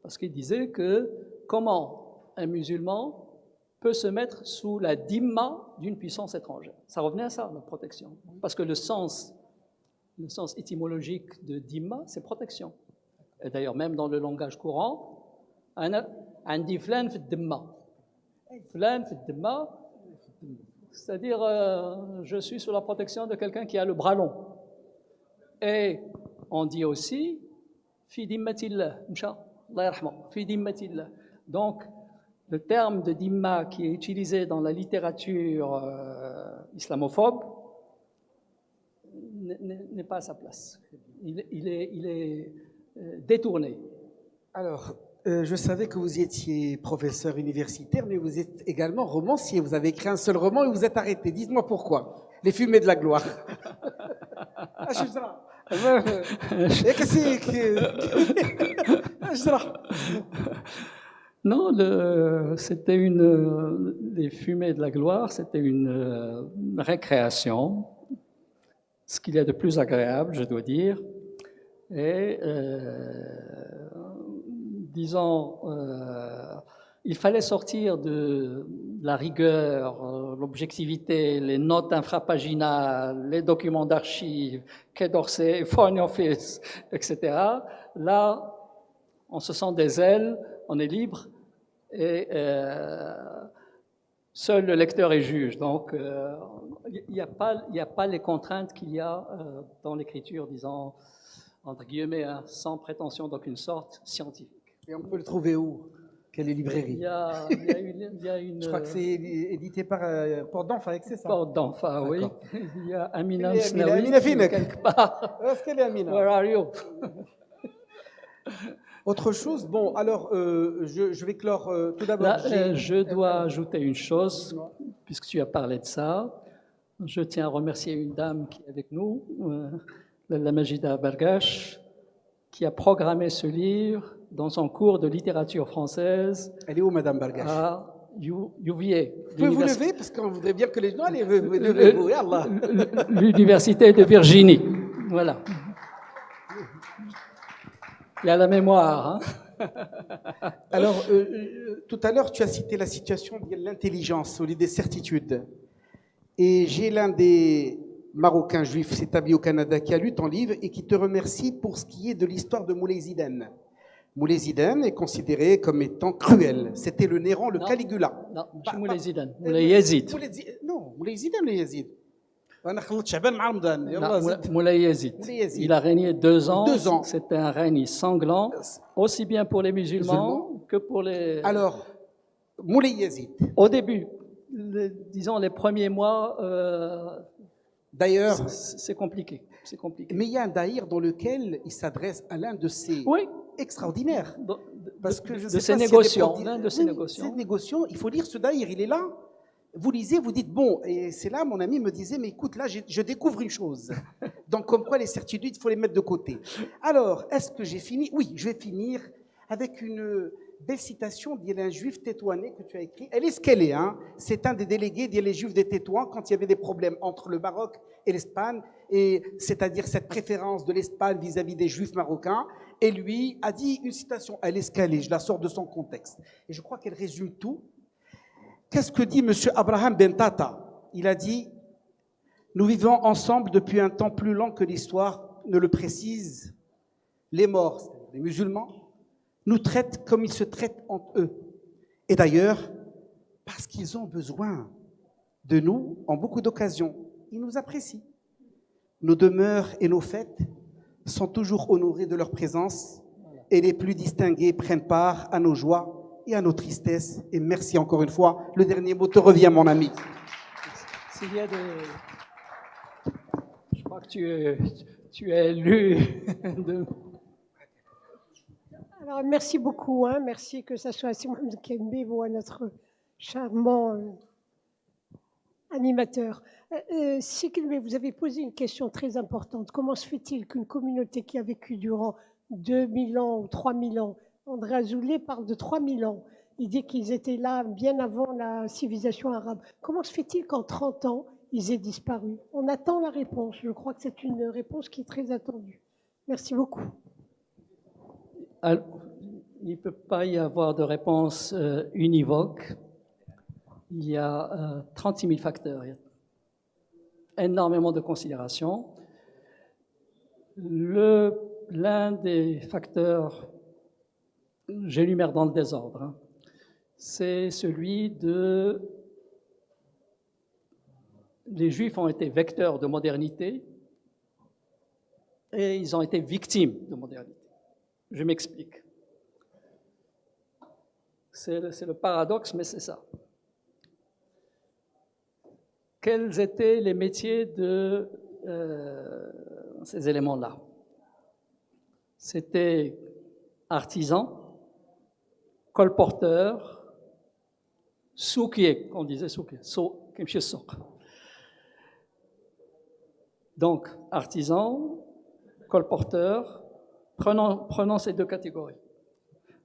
Parce qu'ils disaient que comment un musulman peut se mettre sous la dhimma d'une puissance étrangère. Ça revenait à ça, la protection. Parce que le sens étymologique de dhimma, c'est protection. Et d'ailleurs, même dans le langage courant, on dit flan fi dhimma. Flan fi dhimma, c'est-à-dire je suis sous la protection de quelqu'un qui a le bras long. Et on dit aussi fi dhimmatillah, insha Allah yarhamah, fi dhimmatillah. Donc le terme de dhimma qui est utilisé dans la littérature islamophobe n'est pas à sa place. Il est détourné. Alors, je savais que vous étiez professeur universitaire, mais vous êtes également romancier. Vous avez écrit un seul roman et vous êtes arrêté. Dites-moi pourquoi. Les fumées de la gloire. Non, c'était les fumées de la gloire, c'était une récréation, ce qu'il y a de plus agréable, je dois dire. Et disons, il fallait sortir de la rigueur, l'objectivité, les notes infrapaginales, les documents d'archives, Quai d'Orsay, Foreign Office, etc. Là, on se sent des ailes, on est libre et seul le lecteur est juge. Donc, il n'y a pas les contraintes qu'il y a dans l'écriture, disons, entre guillemets, hein, sans prétention d'aucune sorte, scientifique. Et on peut le trouver où? Quelle librairie? Il y a une Je crois que c'est édité par Porte d'Enfa, c'est ça? Porte d'Enfa, oui. Il y a Amina Amina Msnaoui Finek. quelque part. Est-ce qu'elle est Amina? Where are you? Autre chose, bon, alors je vais clore tout d'abord. Là, je dois ajouter une chose, puisque tu as parlé de ça. Je tiens à remercier une dame qui est avec nous, la Majida Bargash, qui a programmé ce livre dans son cours de littérature française. Elle est où, Madame Bargash? À UVA. Vous pouvez vous lever, parce qu'on voudrait bien que les gens allez levez-vous, Allah. L'Université de Virginie. Voilà. Il y a la mémoire. Hein. Alors, tout à l'heure, tu as cité la situation de l'intelligence au lieu des certitudes. Et j'ai l'un des Marocains juifs établis au Canada qui a lu ton livre et qui te remercie pour ce qui est de l'histoire de Moulay Zidane. Moulay Zidane est considéré comme étant cruel. C'était le Néron, le Caligula. Non, pas Moulay Zidane, Moulay Yazid. Non, Moulay Zidane, le Yazid. Moulay Yazid. Il a régné 2 ans. 2 ans. C'était un règne sanglant, aussi bien pour les musulmans que pour les... Alors, Moulay Yazid. Au début, disons les premiers mois, d'ailleurs, c'est compliqué. C'est compliqué. Mais il y a un daïr dans lequel il s'adresse à l'un de ces extraordinaires. Parce que je de ces négociants. L'un de ces négociants. Il faut lire ce daïr, il est là. Vous lisez, vous dites, bon, et c'est là, mon ami me disait, mais écoute, là, je découvre une chose. Donc, comme quoi les certitudes, il faut les mettre de côté. Alors, est-ce que j'ai fini? Oui, je vais finir avec une belle citation d'un juif tétouané que tu as écrit. Elle est ce qu'elle est, hein. C'est un des délégués des juifs des Tétouans quand il y avait des problèmes entre le Maroc et l'Espagne, et c'est-à-dire cette préférence de l'Espagne vis-à-vis des juifs marocains. Et lui a dit une citation, elle est ce qu'elle est, je la sors de son contexte. Et je crois qu'elle résume tout. Qu'est-ce que dit M. Abraham Bentata? Il a dit « Nous vivons ensemble depuis un temps plus long que l'histoire ne le précise. Les morts, les musulmans, nous traitent comme ils se traitent entre eux. Et d'ailleurs, parce qu'ils ont besoin de nous en beaucoup d'occasions. Ils nous apprécient. Nos demeures et nos fêtes sont toujours honorées de leur présence et les plus distingués prennent part à nos joies et à nos tristesses. Et merci encore une fois. Le dernier mot te revient, mon ami. S'il y a je crois que tu es élu de... Alors, merci beaucoup. Hein. Merci que ce soit Simon Kembe ou notre charmant animateur. Sikilbe, vous avez posé une question très importante. Comment se fait-il qu'une communauté qui a vécu durant 2000 ans ou 3000 ans, André Azoulay parle de 3000 ans, il dit qu'ils étaient là bien avant la civilisation arabe. Comment se fait-il qu'en 30 ans, ils aient disparu? On attend la réponse. Je crois que c'est une réponse qui est très attendue. Merci beaucoup. Alors, il ne peut pas y avoir de réponse univoque. Il y a 36 000 facteurs. Il y a énormément de considérations. L'un des facteurs, j'énumère dans le désordre, hein, c'est celui de... Les Juifs ont été vecteurs de modernité et ils ont été victimes de modernité. Je m'explique. C'est le paradoxe, mais c'est ça. Quels étaient les métiers ces éléments-là. C'était artisan, colporteur, soukier, on disait soukier, donc artisan, colporteur, prenons ces deux catégories.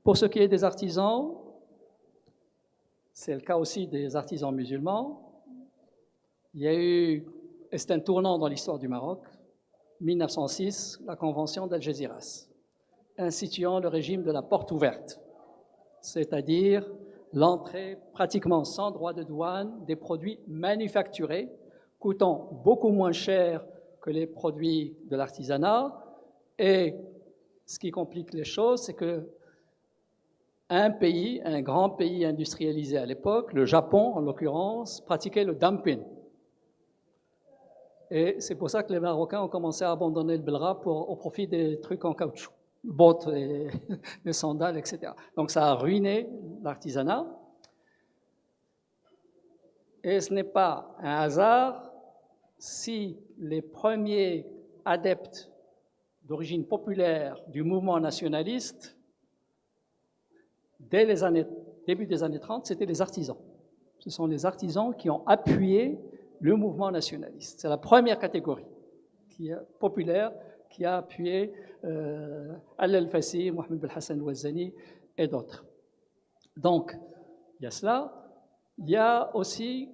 Pour ce qui est des artisans, c'est le cas aussi des artisans musulmans. Il y a eu, et c'est un tournant dans l'histoire du Maroc, 1906, la convention d'Algésiras, instituant le régime de la porte ouverte, c'est-à-dire l'entrée pratiquement sans droit de douane des produits manufacturés, coûtant beaucoup moins cher que les produits de l'artisanat. Et ce qui complique les choses, c'est que un pays, un grand pays industrialisé à l'époque, le Japon en l'occurrence, pratiquait le dumping. Et c'est pour ça que les Marocains ont commencé à abandonner le belra au profit des trucs en caoutchouc, bottes et les sandales, etc. Donc ça a ruiné l'artisanat. Et ce n'est pas un hasard si les premiers adeptes d'origine populaire du mouvement nationaliste, dès les début des années 30, c'était les artisans. Ce sont les artisans qui ont appuyé le mouvement nationaliste. C'est la première catégorie populaire qui a appuyé Ali El-Fassi, Mohamed Belhassan Ouazzani et d'autres. Donc, il y a cela. Il y a aussi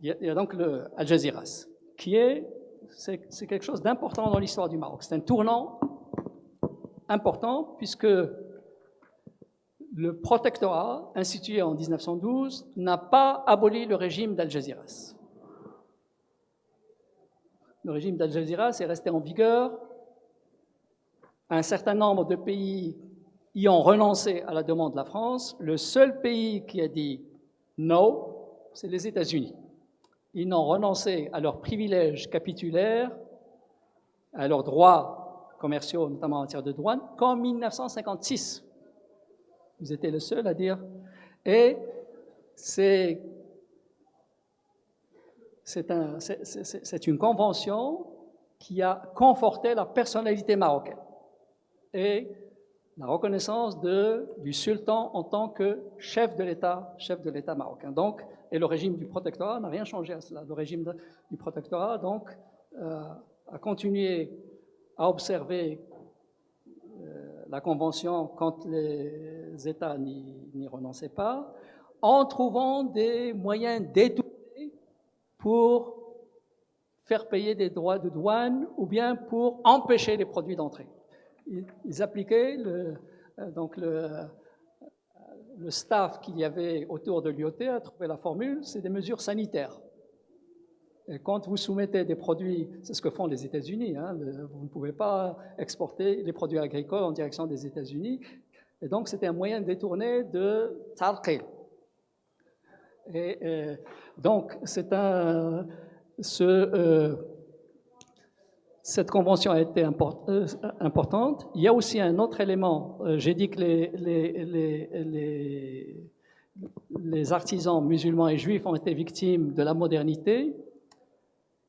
il y a donc le Algésiras, c'est quelque chose d'important dans l'histoire du Maroc. C'est un tournant important puisque le protectorat, institué en 1912, n'a pas aboli le régime d'Algésiras. Le régime d'Algésiras est resté en vigueur. Un certain nombre de pays y ont renoncé à la demande de la France. Le seul pays qui a dit non, c'est les États-Unis. Ils n'ont renoncé à leurs privilèges capitulaires, à leurs droits commerciaux, notamment en matière de douane, qu'en 1956. Vous étiez le seul à dire. Et c'est une convention qui a conforté la personnalité marocaine et la reconnaissance du sultan en tant que chef de l'État marocain. Donc, et le régime du protectorat n'a rien changé à cela. Le régime du protectorat, donc, a continué à observer la Convention quand les États n'y renonçaient pas, en trouvant des moyens détournés pour faire payer des droits de douane ou bien pour empêcher les produits d'entrée. Ils appliquaient le staff qu'il y avait autour de l'IOT a trouvé la formule, c'est des mesures sanitaires. Et quand vous soumettez des produits, c'est ce que font les États-Unis, hein, vous ne pouvez pas exporter les produits agricoles en direction des États-Unis. Et donc, c'était un moyen détourné de tarqi. Et donc, cette convention a été importante. Il y a aussi un autre élément. J'ai dit que les artisans musulmans et juifs ont été victimes de la modernité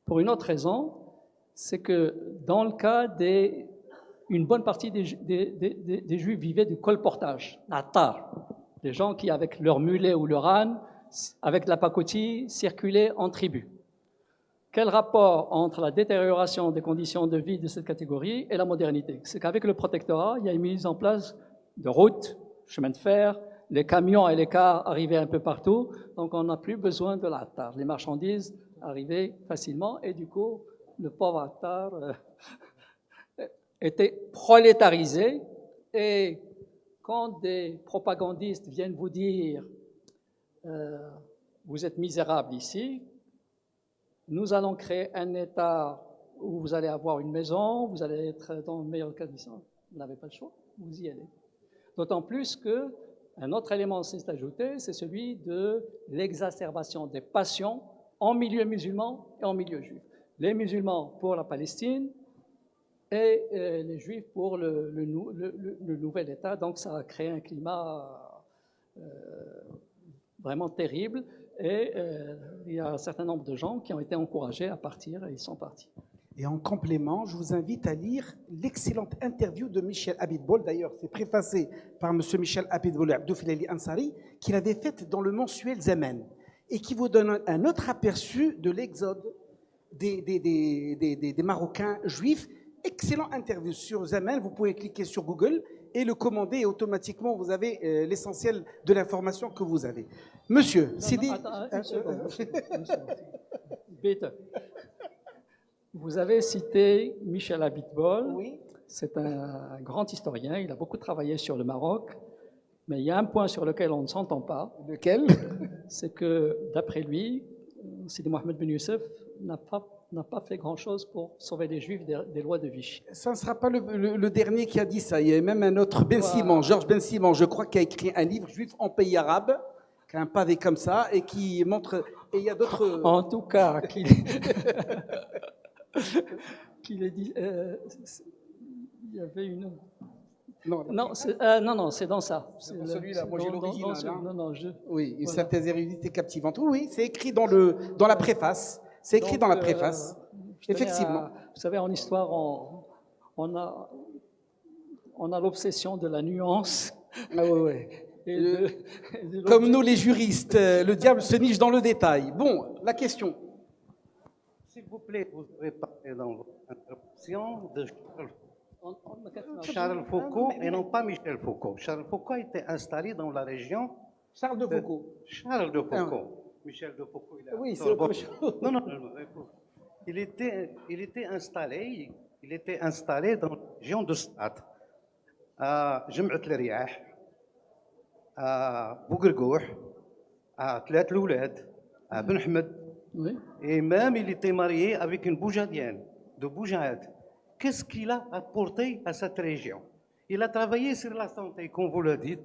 pour une autre raison, c'est que dans le cas une bonne partie des juifs vivaient du colportage, l'attar, des gens qui, avec leur mulet ou leur âne, avec la pacotille, circulaient en tribu. Quel rapport entre la détérioration des conditions de vie de cette catégorie et la modernité? C'est qu'avec le protectorat, il y a une mise en place de routes, chemins de fer, les camions et les cars arrivaient un peu partout, donc on n'a plus besoin de l'attar. Les marchandises arrivaient facilement et du coup, le pauvre attar était prolétarisé. Et quand des propagandistes viennent vous dire vous êtes misérable ici, nous allons créer un État où vous allez avoir une maison, vous allez être dans le meilleur cas, vous n'avez pas le choix, vous y allez. D'autant plus qu'un autre élément s'est ajouté, c'est celui de l'exacerbation des passions en milieu musulman et en milieu juif. Les musulmans pour la Palestine et les juifs pour le nouvel État. Donc ça a créé un climat vraiment terrible. Et il y a un certain nombre de gens qui ont été encouragés à partir et ils sont partis. Et en complément, je vous invite à lire l'excellente interview de Michel Abitbol. D'ailleurs, c'est préfacé par M. Michel Abitbol et Abdou Filali Ansari, qu'il avait faite dans le mensuel Zaman, et qui vous donne un autre aperçu de l'exode des Marocains juifs. Excellent interview sur Zaman. Vous pouvez cliquer sur Google et le commander, et automatiquement, vous avez l'essentiel de l'information que vous avez. Monsieur, Sidi... Une seconde. Bitte. Vous avez cité Michel Abitbol. Oui. C'est un grand historien, il a beaucoup travaillé sur le Maroc, mais il y a un point sur lequel on ne s'entend pas. Lequel? C'est que, d'après lui, Sidi Mohamed Ben Youssef n'a pas fait grand-chose pour sauver les Juifs des lois de Vichy. Ça ne sera pas le dernier qui a dit ça. Il y a même un autre, Ben Voilà. Simon, Georges Ben Simon, je crois, qui a écrit un livre, Juif en pays arabe, qui a un pavé comme ça, et qui montre... Et il y a d'autres... En tout cas, qu'il ait dit... il y avait une... Non, Non, c'est dans ça. C'est dans celui-là. Moi, j'ai l'original, hein. Non, oui, une voilà. synthèse érudite et captivante. Oui, c'est écrit dans la préface. C'est écrit Donc, dans la préface. je tenais Effectivement. Vous savez, en histoire, on a l'obsession de la nuance. Ah, ouais. Et de Comme nous, les juristes, le diable se niche dans le détail. Bon, la question. S'il vous plaît, vous avez parlé dans votre intervention de Charles Foucault et non pas Michel Foucault. Charles Foucault a été installé dans la région Charles de Foucault. Charles de Foucault. Michel de Foucault, il a Oui, c'est autre chose. Non. Il était installé dans la région de Stade, à Jem'at el-Riyah, à Bougrgouh, à Tlat Loulad, à Ben Ahmed. Oui. Et même, il était marié avec une boujadienne, de Boujad. Qu'est-ce qu'il a apporté à cette région? Il a travaillé sur la santé, comme vous le dites.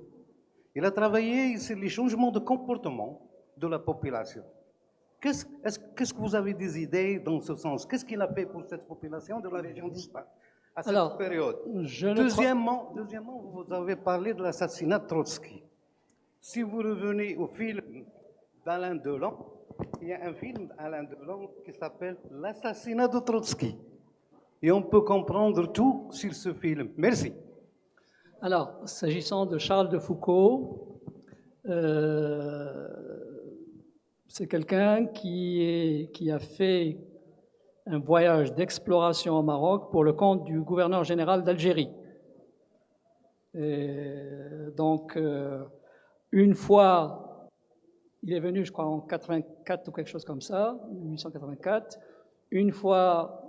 Il a travaillé sur les changements de comportement de la population. Qu'est-ce que vous avez des idées dans ce sens? Qu'est-ce qu'il a fait pour cette population de la région d'Espagne à cette période? Deuxièmement, vous avez parlé de l'assassinat de Trotsky. Si vous revenez au film d'Alain Delon, il y a un film d'Alain Delon qui s'appelle L'assassinat de Trotsky. Et on peut comprendre tout sur ce film. Merci. Alors, s'agissant de Charles de Foucault, c'est quelqu'un qui a fait un voyage d'exploration au Maroc pour le compte du gouverneur général d'Algérie. Donc, une fois, il est venu, je crois, en 84 ou quelque chose comme ça, 1884. Une fois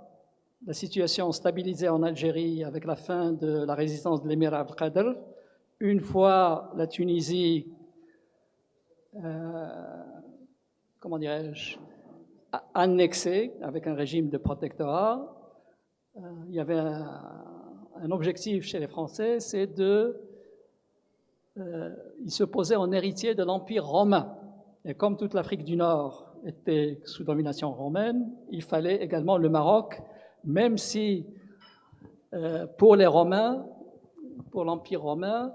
la situation stabilisée en Algérie avec la fin de la résistance de l'émir Abdelkader, une fois la Tunisie, comment dirais-je, annexée avec un régime de protectorat, il y avait un objectif chez les Français, c'est ils se posaient en héritier de l'Empire romain. Et comme toute l'Afrique du Nord était sous domination romaine, il fallait également le Maroc, même si pour les Romains, pour l'Empire romain,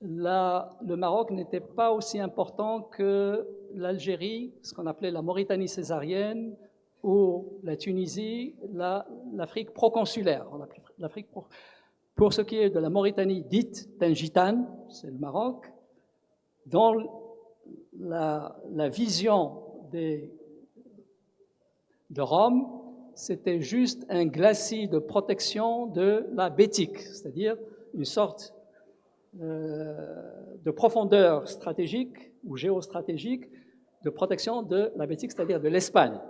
le Maroc n'était pas aussi important que l'Algérie, ce qu'on appelait la Mauritanie césarienne, ou la Tunisie, l'Afrique proconsulaire. Pour ce qui est de la Mauritanie dite Tingitane, c'est le Maroc, dans la vision de Rome, c'était juste un glacis de protection de la Bétique, c'est-à-dire une sorte de profondeur stratégique ou géostratégique de protection de la Bétique, c'est-à-dire de l'Espagne.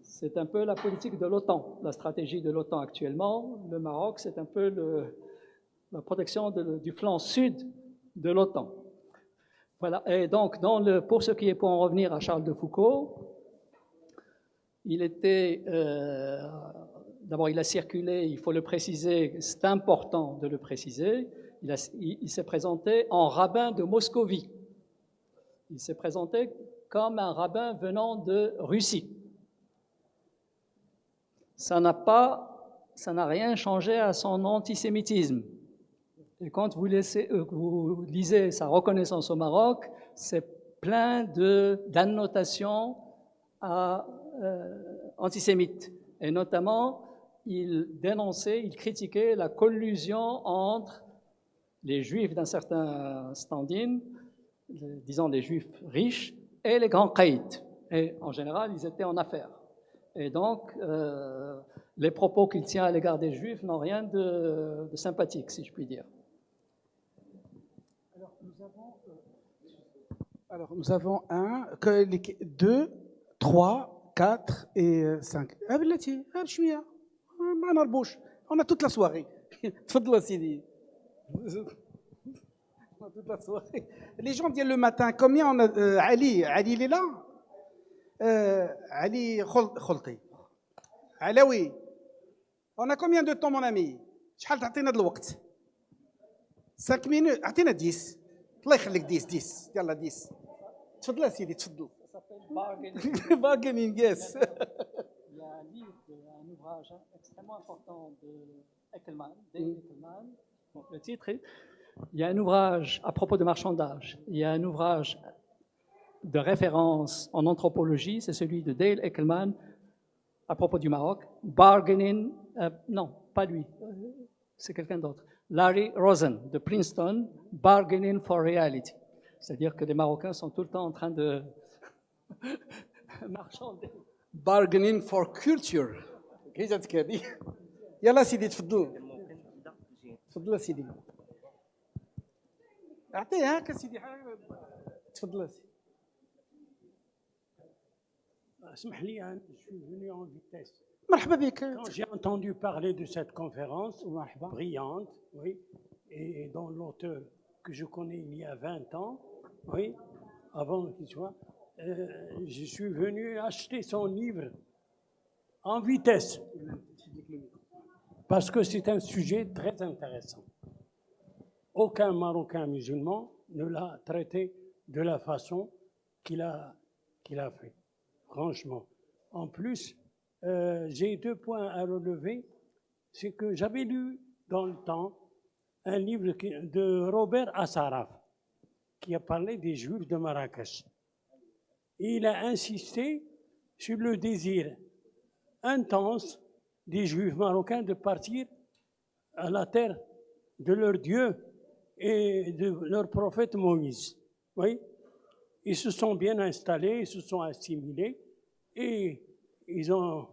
C'est un peu la politique de l'OTAN, la stratégie de l'OTAN actuellement. Le Maroc, c'est un peu la protection du flanc sud de l'OTAN. Voilà. Et donc, pour ce qui est, pour en revenir à Charles de Foucault, il était, d'abord il a circulé, il faut le préciser, c'est important de le préciser, il s'est présenté en rabbin de Moscovie. Il s'est présenté comme un rabbin venant de Russie. Ça n'a rien changé à son antisémitisme. Et quand vous lisez sa reconnaissance au Maroc, c'est plein d'annotations antisémites. Et notamment, il dénonçait, il critiquait la collusion entre les juifs d'un certain standing, disons les juifs riches, et les grands caïds. Et en général, ils étaient en affaires. Et donc, les propos qu'il tient à l'égard des juifs n'ont rien de sympathique, si je puis dire. Alors, nous avons 2, 3, 4 et 5. On a toute la soirée. تفضل سيدي. On a toute la soirée. Les gens viennent le matin. Combien on a Ali, il est là. Ali Kholti. Alaoui. On a combien de temps, mon ami? شحال تعطينا د الوقت؟ 5 minutes. اعطينا 10. الله يخليك 10 يلا 10. تفضل سيدي تفضل. Bargaining, yes. Il y a un livre, un ouvrage extrêmement important de Eckelmann, Dale Eckelmann. Donc, le titre est, il y a un ouvrage à propos de marchandage, il y a un ouvrage de référence en anthropologie, c'est celui de Dale Eckelmann à propos du Maroc. Bargaining, non, pas lui, c'est quelqu'un d'autre. Larry Rosen de Princeton, Bargaining for Reality. C'est-à-dire que les Marocains sont tout le temps en train de marchander. Bargaining for culture. كي جاتك هذه؟ يلا سيدي تفضل. تفضل سيدي. اعطيه هكا سيدي تفضل سيدي. اسمح لي, je suis venu en vitesse. مرحبا بك. Quand j'ai entendu parler de cette conférence brillante, oui, et dont l'auteur que je connais il y a 20 ans, oui, avant qu'il soit, je suis venu acheter son livre en vitesse, parce que c'est un sujet très intéressant. Aucun Marocain musulman ne l'a traité de la façon qu'il a fait, franchement. En plus, j'ai 2 points à relever. C'est que j'avais lu dans le temps un livre de Robert Assaraf qui a parlé des Juifs de Marrakech. Et il a insisté sur le désir intense des Juifs marocains de partir à la terre de leur Dieu et de leur prophète Moïse. Oui, ils se sont bien installés, ils se sont assimilés et ils ont...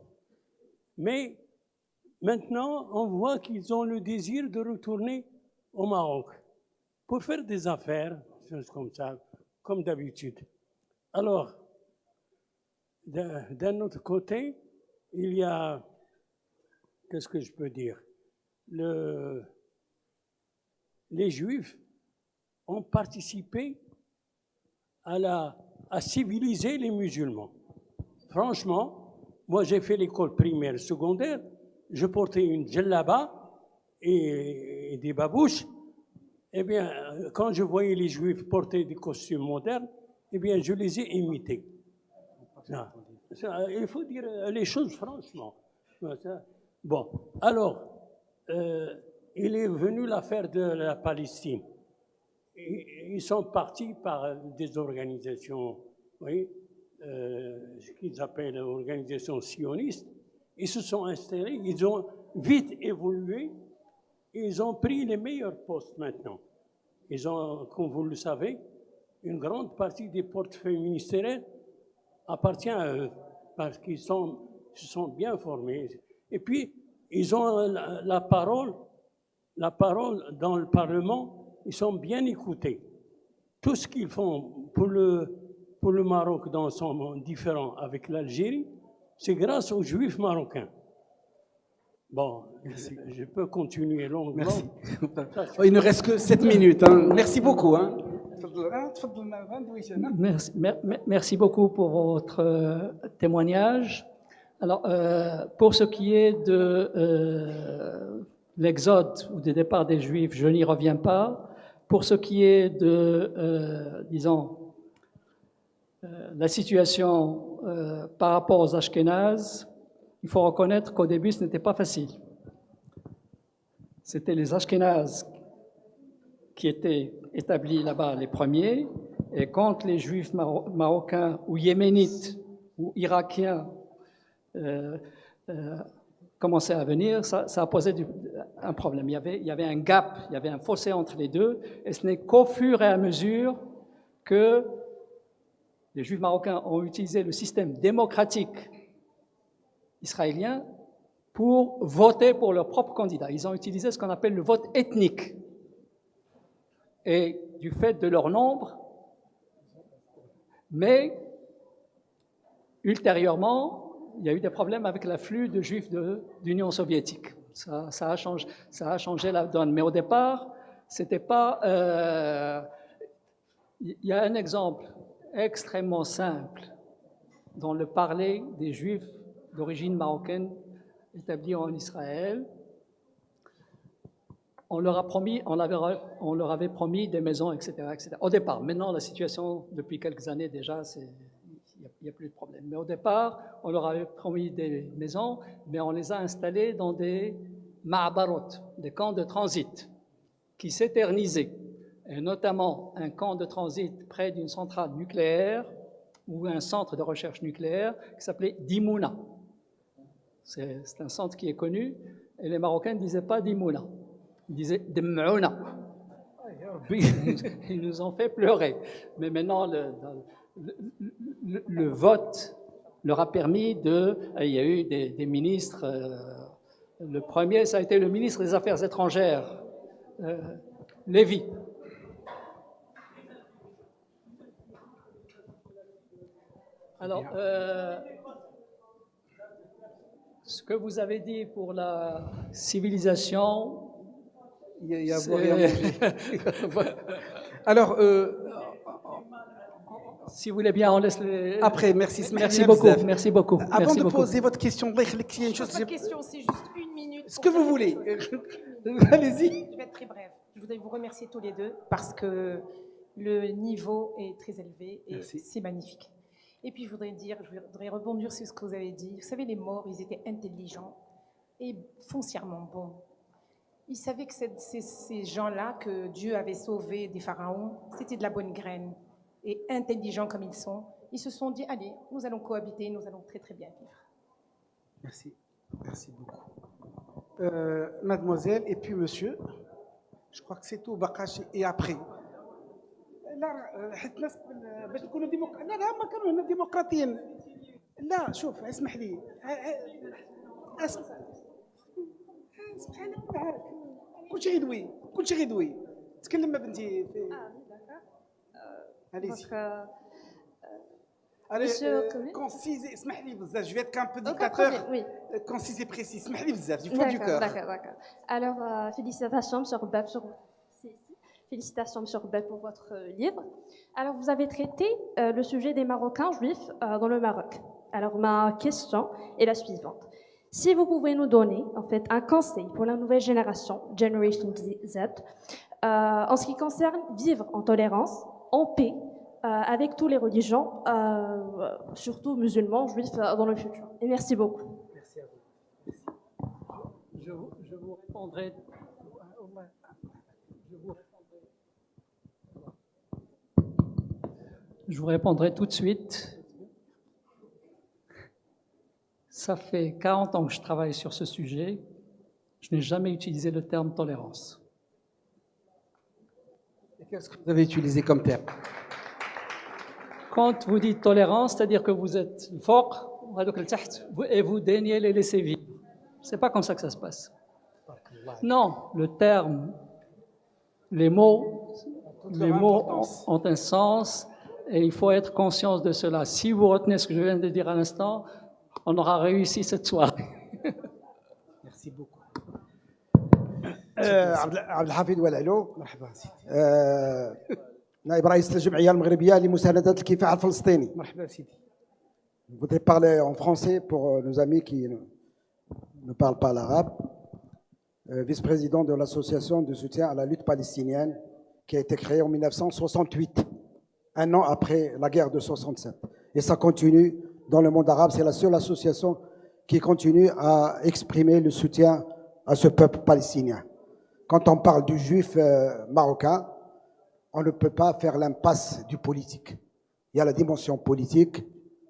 Mais maintenant, on voit qu'ils ont le désir de retourner au Maroc pour faire des affaires, choses comme ça, comme d'habitude. Alors, d'un autre côté, il y a, qu'est-ce que je peux dire, les Juifs ont participé à civiliser les musulmans. Franchement, moi j'ai fait l'école primaire, secondaire, je portais une djellaba et des babouches. Eh bien, quand je voyais les Juifs porter des costumes modernes, eh bien, je les ai imités. Il faut dire les choses franchement. Bon, alors, il est venu l'affaire de la Palestine. Ils sont partis par des organisations, oui, ce qu'ils appellent l'organisation sioniste. Ils se sont installés, ils ont vite évolué, ils ont pris les meilleurs postes maintenant. Ils ont, comme vous le savez, une grande partie des portefeuilles ministériels appartient à eux, parce qu'ils se sont bien formés. Et puis, ils ont la parole dans le Parlement, ils sont bien écoutés. Tout ce qu'ils font pour le Maroc dans son monde différent avec l'Algérie, c'est grâce aux Juifs marocains. Bon, je peux continuer longuement. Merci. Il ne reste que 7 minutes. Hein. Merci beaucoup. Hein. Merci beaucoup pour votre témoignage. Alors, pour ce qui est de l'exode ou des départs des Juifs, je n'y reviens pas. Pour ce qui est de, disons, la situation par rapport aux Ashkénazes, il faut reconnaître qu'au début, ce n'était pas facile. C'était les Ashkénazes qui étaient établis là-bas les premiers, Et quand les juifs marocains ou yéménites ou irakiens commençaient à venir, ça a posé un problème. Il y avait un gap, il y avait un fossé entre les deux, et ce n'est qu'au fur et à mesure que les juifs marocains ont utilisé le système démocratique israélien pour voter pour leur propre candidat. Ils ont utilisé ce qu'on appelle le vote ethnique. Et du fait de leur nombre, mais ultérieurement, il y a eu des problèmes avec l'afflux de juifs de l'Union soviétique. Ça a changé la donne. Mais au départ, c'était pas... Il y a un exemple extrêmement simple dans le parler des juifs d'origine marocaine établis en Israël. On leur avait promis des maisons, etc., etc. Au départ, maintenant la situation, depuis quelques années déjà, il n'y a plus de problème. Mais au départ, on leur avait promis des maisons, mais on les a installés dans des ma'abarot, des camps de transit, qui s'éternisaient. Et notamment un camp de transit près d'une centrale nucléaire ou un centre de recherche nucléaire qui s'appelait Dimouna. C'est un centre qui est connu, et les Marocains ne disaient pas Dimouna. Ils disaient Dem'ouna. Ils nous ont fait pleurer. Mais maintenant, le vote leur a permis de... Il y a eu des ministres. Le premier, ça a été le ministre des Affaires étrangères, Lévy. Alors, ce que vous avez dit pour la civilisation... Il y a à boire et à manger. Alors, si vous voulez bien, on laisse les... après, merci. Merci beaucoup. Merci beaucoup. Avant Merci de beaucoup. poser votre question, il y a une chose. Pas de question, c'est juste une minute. Ce que vous voulez. Allez-y. Je vais être très brève. Je voudrais vous remercier tous les deux parce que le niveau est très élevé et c'est magnifique. Et puis je voudrais rebondir sur ce que vous avez dit. Vous savez, les morts, ils étaient intelligents et foncièrement bons. Ils savaient que ces gens-là que Dieu avait sauvés des pharaons, c'était de la bonne graine. Et intelligents comme ils se sont dit, allez, nous allons cohabiter, nous allons très très bien vivre. Merci. Merci beaucoup. Mademoiselle et puis monsieur, je crois que c'est tout, Bakash et après. لا حيت الناس باش نكونوا لا هما كانوا هنا ديمقراطيين. لا شوف اسمح لي اسمح لي معاك كلشي غيدوي تكلم بنتي allez-y. Allez, concise, اسمح لي بزاف, je vais être un peu dictateur. Oui. Concise et précis, اسمح لي بزاف, il faut du cœur. D'accord. Alors, félicitations sur Bab, félicitations sur Bab pour votre livre. Alors, vous avez traité le sujet des Marocains juifs dans le Maroc. Alors, ma question est la suivante. Si vous pouvez nous donner, en fait, un conseil pour la nouvelle génération, Generation Z, en ce qui concerne vivre en tolérance, en paix, avec tous les religions, surtout musulmans, juifs, dans le futur. Et merci beaucoup. Merci à vous. Je vous répondrai. Je vous répondrai tout de suite. Ça fait 40 ans que je travaille sur ce sujet. Je n'ai jamais utilisé le terme tolérance. Et qu'est-ce que vous avez utilisé comme terme? Quand vous dites tolérance, c'est-à-dire que vous êtes fort et vous daignez les laisser vivre. C'est pas comme ça que ça se passe. Non, le terme, les mots ont un sens et il faut être conscient de cela. Si vous retenez ce que je viens de dire à l'instant, on aura réussi cette soirée. Merci beaucoup. عبد الحفيظ والعلو مرحبا سيدي. نائب رئيس الجمعية المغربية لمساندة الكفاح الفلسطيني. مرحبا سيدي. Je voudrais parler en français pour nos amis qui ne parlent pas l'arabe. Vice-président de l'association de soutien à la lutte palestinienne qui a été créée en 1968, un an après la guerre de 67. Et ça continue dans le monde arabe. C'est la seule association qui continue à exprimer le soutien à ce peuple palestinien. Quand on parle du juif marocain, on ne peut pas faire l'impasse du politique. Il y a la dimension politique.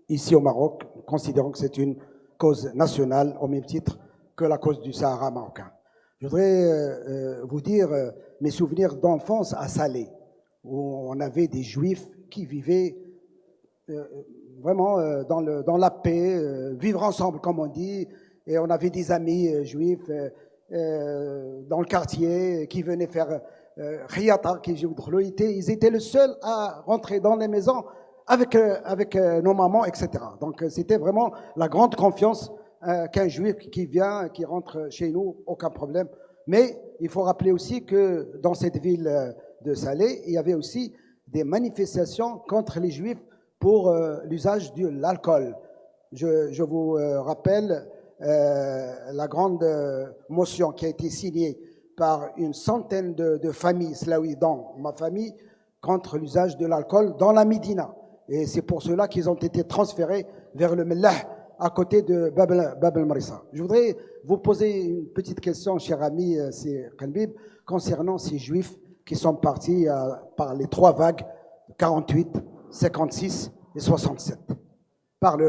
Ici au Maroc, nous considérons que c'est une cause nationale au même titre que la cause du Sahara marocain. Je voudrais vous dire mes souvenirs d'enfance à Salé, où on avait des juifs qui vivaient vraiment dans la paix, vivre ensemble comme on dit, et on avait des amis juifs dans le quartier qui venaient faire khiyata, ils étaient les seuls à rentrer dans les maisons avec nos mamans, etc. Donc c'était vraiment la grande confiance qu'un juif qui vient, qui rentre chez nous, aucun problème. Mais il faut rappeler aussi que dans cette ville de Salé, il y avait aussi des manifestations contre les juifs pour l'usage de l'alcool. Je vous rappelle la grande motion qui a été signée par une centaine de familles slaouis dans ma famille contre l'usage de l'alcool dans la Médina. Et c'est pour cela qu'ils ont été transférés vers le Mellah, à côté de Bab el-Marissa. Je voudrais vous poser une petite question, cher ami Kanbib, concernant ces juifs qui sont partis par les 3 vagues, 48, 56 et 67.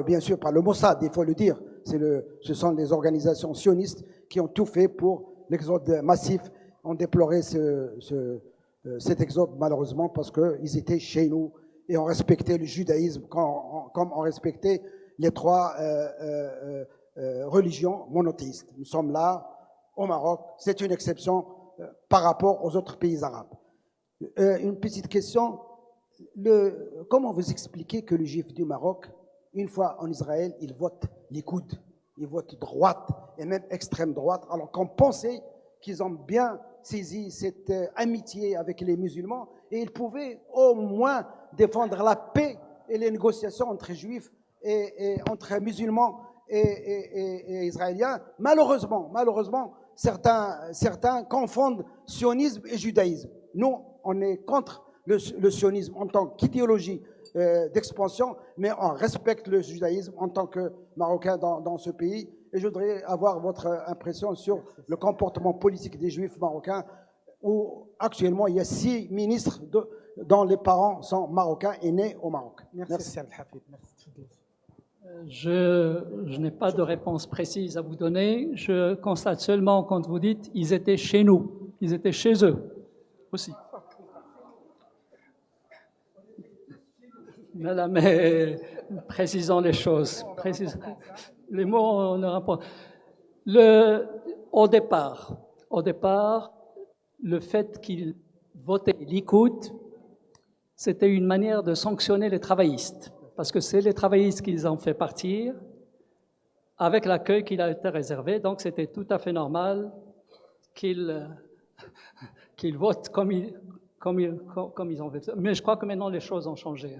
Bien sûr par le Mossad, il faut le dire. Ce sont les organisations sionistes qui ont tout fait pour l'exode massif. On déplorait cet exode malheureusement parce qu'ils étaient chez nous et on respectait le judaïsme comme on respectait les 3 religions monothéistes. Nous sommes là au Maroc, c'est une exception par rapport aux autres pays arabes. Une petite question, comment vous expliquez que le juif du Maroc, une fois en Israël, il vote Likoud, il vote droite et même extrême droite, alors qu'on pensait qu'ils ont bien saisi cette amitié avec les musulmans et ils pouvaient au moins défendre la paix et les négociations entre juifs et entre musulmans et israéliens. Malheureusement, certains confondent sionisme et judaïsme. Nous, on est contre le sionisme en tant qu'idéologie d'expansion, mais on respecte le judaïsme en tant que Marocain dans ce pays. Et je voudrais avoir votre impression sur le comportement politique des Juifs marocains, où actuellement il y a 6 ministres dont les parents sont marocains et nés au Maroc. Merci. Je n'ai pas de réponse précise à vous donner. Je constate seulement quand vous dites ils étaient chez nous, ils étaient chez eux aussi. Voilà, mais précisons les choses. Les mots ne rapportent. Au départ, le fait qu'ils votaient Likoud, c'était une manière de sanctionner les travaillistes. Parce que c'est les travaillistes qu'ils ont fait partir avec l'accueil qui a été réservé. Donc, c'était tout à fait normal qu'ils votent comme ils ont fait. Mais je crois que maintenant, les choses ont changé.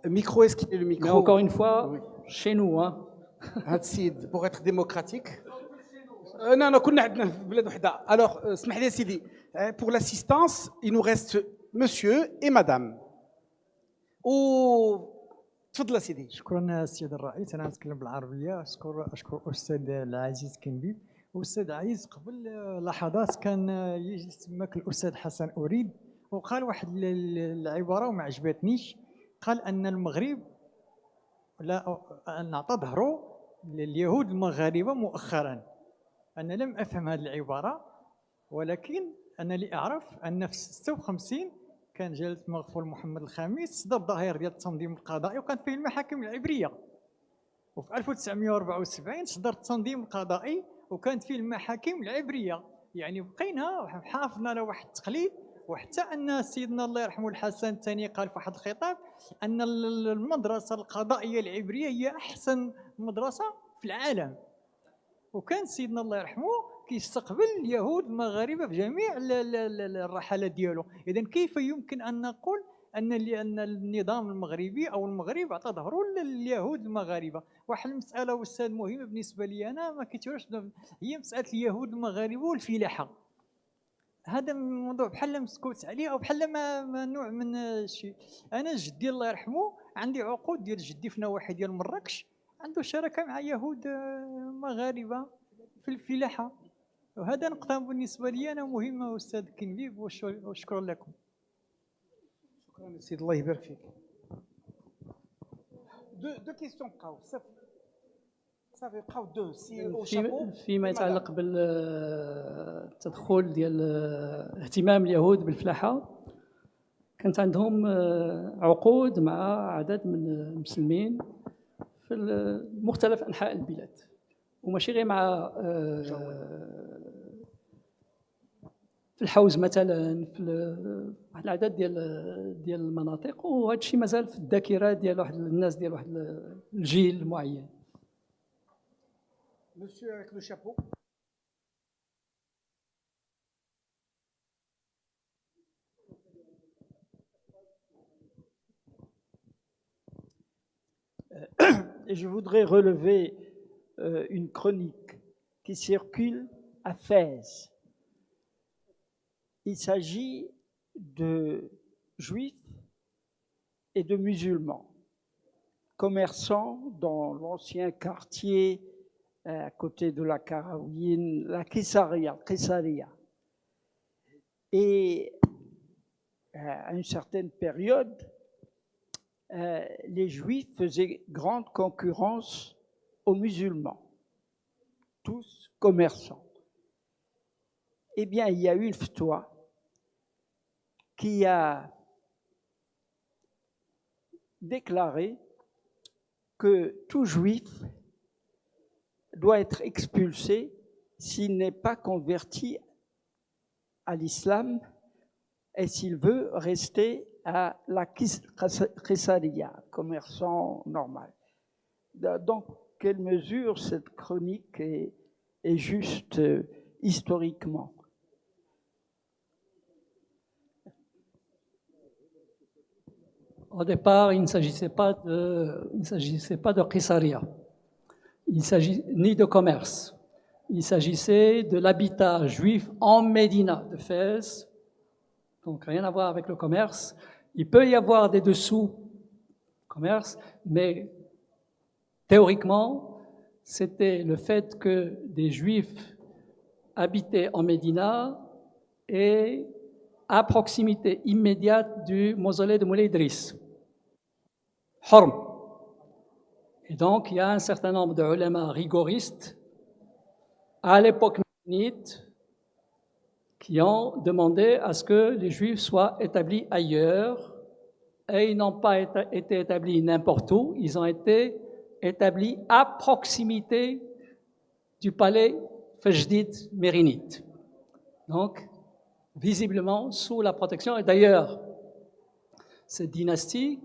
Micro, est-ce qu'il est le micro? Mais encore une fois, oui. Chez nous. Hein. Pour être démocratique. Non, alors, pour l'assistance, il nous reste monsieur et madame. تفضل سيدي. شكرا السيد الرئيس. انا نتكلم بالعربيه. اشكر الاستاذ العزيز كنبيب. والاستاذ عزيز قبل لحظات كان يسمك الاستاذ حسن اريد وقال واحد العباره وما عجبتنيش. قال ان المغرب ان اعطى ظهره لليهود المغاربه مؤخرا. انا لم افهم هذه العباره ولكن انا اللي اعرف ان في 56 كان جلالة المغفور محمد الخامس صدر الظاهر ديال التنظيم القضائي وكان فيه المحاكم العبريه. وفي 1974 صدر التنظيم القضائي وكانت فيه المحاكم العبريه. يعني بقينا حافظنا على واحد التقليد. وحتى ان سيدنا الله يرحمه الحسن الثاني قال في واحد الخطاب ان المدرسه القضائيه العبريه هي احسن مدرسه في العالم. وكان سيدنا الله يرحمه كيستقبل اليهود المغاربه في جميع الرحلات ديالو. اذا كيف يمكن ان نقول ان النظام المغربي او المغرب عطى ظهره لليهود المغاربه؟ واحد المساله استاذ مهمه بالنسبه لي انا ما كيتواش هي مساله اليهود المغاربه والفلاحه. هذا الموضوع بحال مسكوت عليه او بحال ما نوع من الشيء. انا جدي الله يرحمه عندي عقود ديال جدي في نواحي ديال مراكش عنده شراكه مع يهود مغاربه في الفلاحه. وهذا نقطة بالنسبة لي أنا مهمة أستاذ كنبيب وشكرا لكم. سيد الله يبارك فيك. دو كيستيون بقاو صافي بقاو دو سي او شابو. فيما يتعلق بالتدخل ديال اهتمام اليهود بالفلاحة، كانت عندهم عقود مع عدد من المسلمين في مختلف أنحاء البلاد، وماشي غير مع في الحوز مثلا، في واحد العدد ديال المناطق، وهذا الشيء مازال في الذاكره ديال واحد الناس ديال واحد الجيل معين. Monsieur avec le chapeau. Je voudrais relever une chronique qui circule à Fès. Il s'agit de juifs et de musulmans, commerçants dans l'ancien quartier à côté de la Karaouine, la Kessaria. Et à une certaine période, les juifs faisaient grande concurrence aux musulmans, tous commerçants. Eh bien, il y a eu une fatwa qui a déclaré que tout juif doit être expulsé s'il n'est pas converti à l'islam et s'il veut rester à la Kessaria, commerçant normal. Dans quelle mesure cette chronique est juste historiquement? Au départ, il ne s'agissait pas de Kessaria. Il ne s'agit ni de commerce. Il s'agissait de l'habitat juif en Médina de Fès. Donc rien à voir avec le commerce. Il peut y avoir des dessous commerce, mais théoriquement, c'était le fait que des juifs habitaient en Médina et à proximité immédiate du mausolée de Moulay Idriss, Horm. Et donc, il y a un certain nombre de ulama rigoristes à l'époque médinite qui ont demandé à ce que les juifs soient établis ailleurs, et ils n'ont pas été établis n'importe où, ils ont été établis à proximité du palais Fajdid mérinite. Donc, visiblement sous la protection. Et d'ailleurs, cette dynastie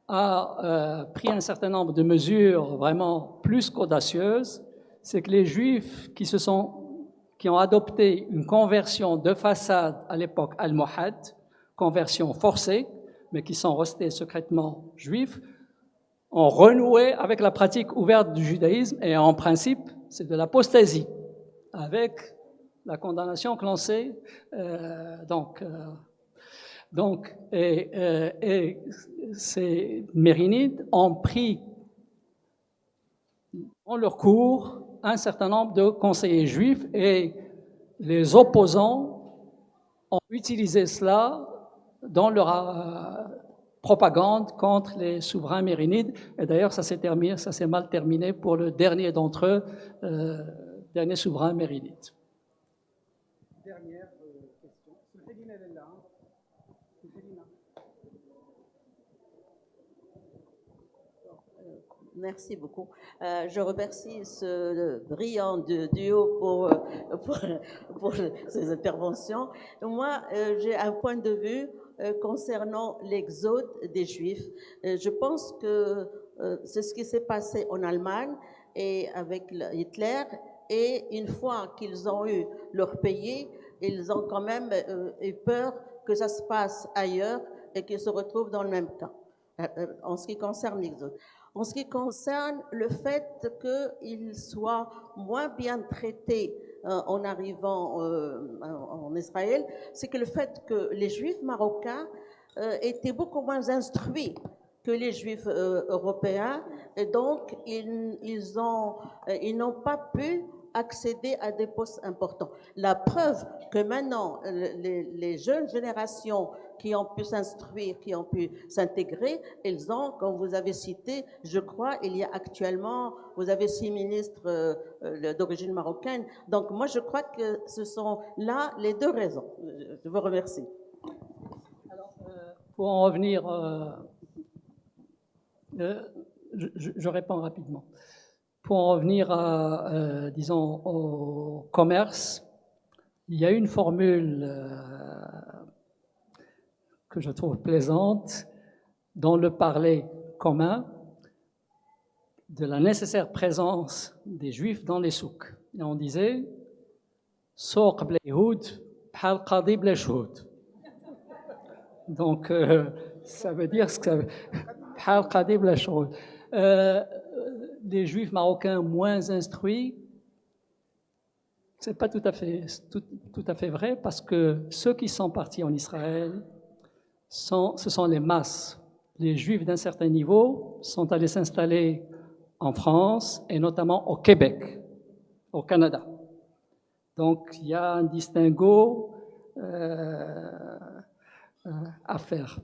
a pris un certain nombre de mesures vraiment plus qu'audacieuses. C'est que les Juifs qui ont adopté une conversion de façade à l'époque almohade, conversion forcée, mais qui sont restés secrètement juifs, ont renoué avec la pratique ouverte du judaïsme, et en principe, c'est de l'apostasie, avec la condamnation que l'on sait. Et ces mérinides ont pris dans leur cours un certain nombre de conseillers juifs, et les opposants ont utilisé cela dans leur propagande contre les souverains mérinides. Et d'ailleurs, ça s'est mal terminé pour le dernier d'entre eux, dernier souverain mérinide. Dernière question. Céline, elle est là. Merci beaucoup. Je remercie ce brillant duo pour ces interventions. Moi, j'ai un point de vue concernant l'exode des Juifs. Je pense que c'est ce qui s'est passé en Allemagne et avec Hitler. Et une fois qu'ils ont eu leur pays, ils ont quand même eu peur que ça se passe ailleurs et qu'ils se retrouvent dans le même camp, en ce qui concerne l'exode. En ce qui concerne le fait qu'ils soient moins bien traités en arrivant en Israël, c'est que le fait que les Juifs marocains étaient beaucoup moins instruits que les Juifs européens, et donc ils n'ont pas pu accéder à des postes importants. La preuve que maintenant, les jeunes générations qui ont pu s'instruire, qui ont pu s'intégrer, ils ont, comme vous avez cité, je crois, il y a actuellement, vous avez 6 ministres d'origine marocaine. Donc moi, je crois que ce sont là les deux raisons. Je vous remercie. Alors, pour en revenir, je réponds rapidement. Pour en revenir à, disons, au commerce, il y a une formule que je trouve plaisante dans le parler commun de la nécessaire présence des Juifs dans les souks. Et on disait « Souq bla yahoud, bhal qadi bla shhoud ». Donc, ça veut dire ce que ça veut bhal qadi bla shhoud. Les Juifs marocains moins instruits, c'est pas tout à fait vrai, parce que ceux qui sont partis en Israël, ce sont les masses. Les Juifs d'un certain niveau sont allés s'installer en France et notamment au Québec, au Canada. Donc il y a un distinguo à faire.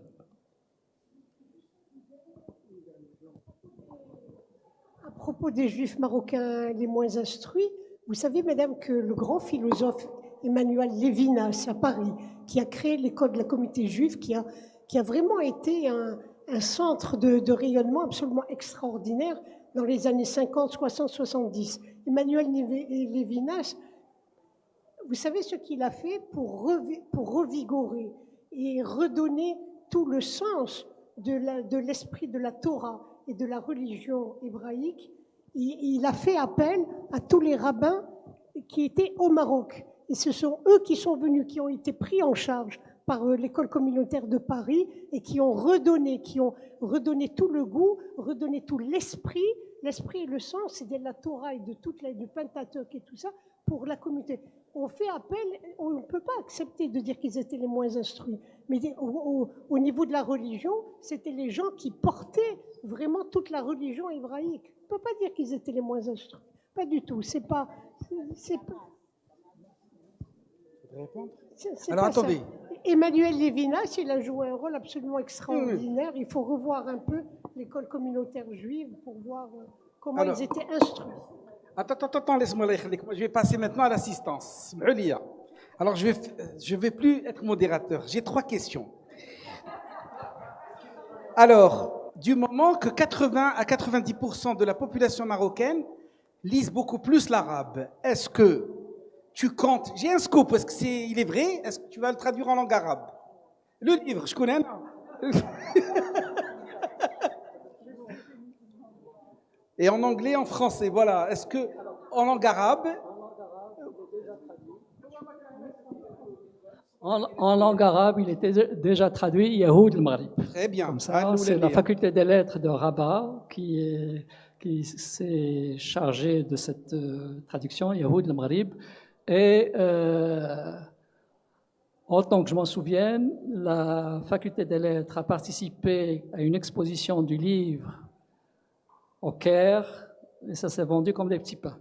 À propos des Juifs marocains les moins instruits, vous savez, madame, que le grand philosophe Emmanuel Lévinas à Paris, qui a créé l'école de la communauté juive, qui a vraiment été un centre de rayonnement absolument extraordinaire dans les années 50, 60, 70. Emmanuel Lévinas, vous savez ce qu'il a fait pour revigorer et redonner tout le sens de l'esprit de la Torah et de la religion hébraïque. Il a fait appel à tous les rabbins qui étaient au Maroc. Et ce sont eux qui sont venus, qui ont été pris en charge par l'école communautaire de Paris et qui ont redonné tout le goût, redonné tout l'esprit et le sens de la Torah et du Pentateuque et tout ça pour la communauté. On fait appel, on ne peut pas accepter de dire qu'ils étaient les moins instruits, mais au niveau de la religion, c'était les gens qui portaient vraiment toute la religion hébraïque. On ne peut pas dire qu'ils étaient les moins instruits, pas du tout. C'est pas. Alors attendez. Emmanuel Lévinas, il a joué un rôle absolument extraordinaire. Il faut revoir un peu l'école communautaire juive pour voir comment ils étaient instruits. Attends, laisse-moi les. Je vais passer maintenant à l'assistance. Alors je vais plus être modérateur. J'ai 3 questions. Alors, du moment que 80 à 90% de la population marocaine lisent beaucoup plus l'arabe, est-ce que tu comptes? J'ai un scoop. Est-ce que il est vrai? Est-ce que tu vas le traduire en langue arabe? Le livre, je connais. Et en anglais, en français, voilà. Est-ce que en langue arabe? En langue arabe, il était déjà traduit Yahoud al-Maghrib. Très bien. Comme ça, c'est la faculté des lettres de Rabat qui s'est chargée de cette traduction, Yahoud al-Maghrib. Et autant que je m'en souvienne, la faculté des lettres a participé à une exposition du livre au Caire, et ça s'est vendu comme des petits pains.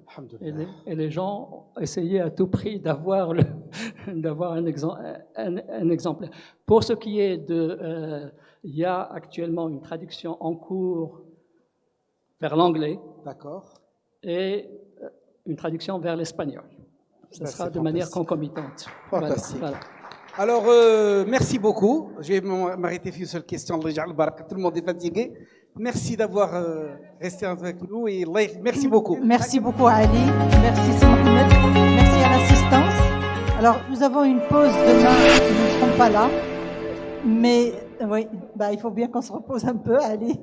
Et les gens essayaient à tout prix d'avoir un exemplaire. Pour ce qui est de... il y a actuellement une traduction en cours vers l'anglais. D'accord. Et une traduction vers l'espagnol. Ça sera de manière concomitante. Fantastique. Voilà. Alors, merci beaucoup. Je vais m'arrêter sur une seule question. Tout le monde est fatigué. Merci d'avoir resté avec nous et merci beaucoup. Merci beaucoup Ali, merci Mohamed, merci à l'assistance. Alors, nous avons une pause demain, nous ne serons pas là, mais oui, il faut bien qu'on se repose un peu, Ali.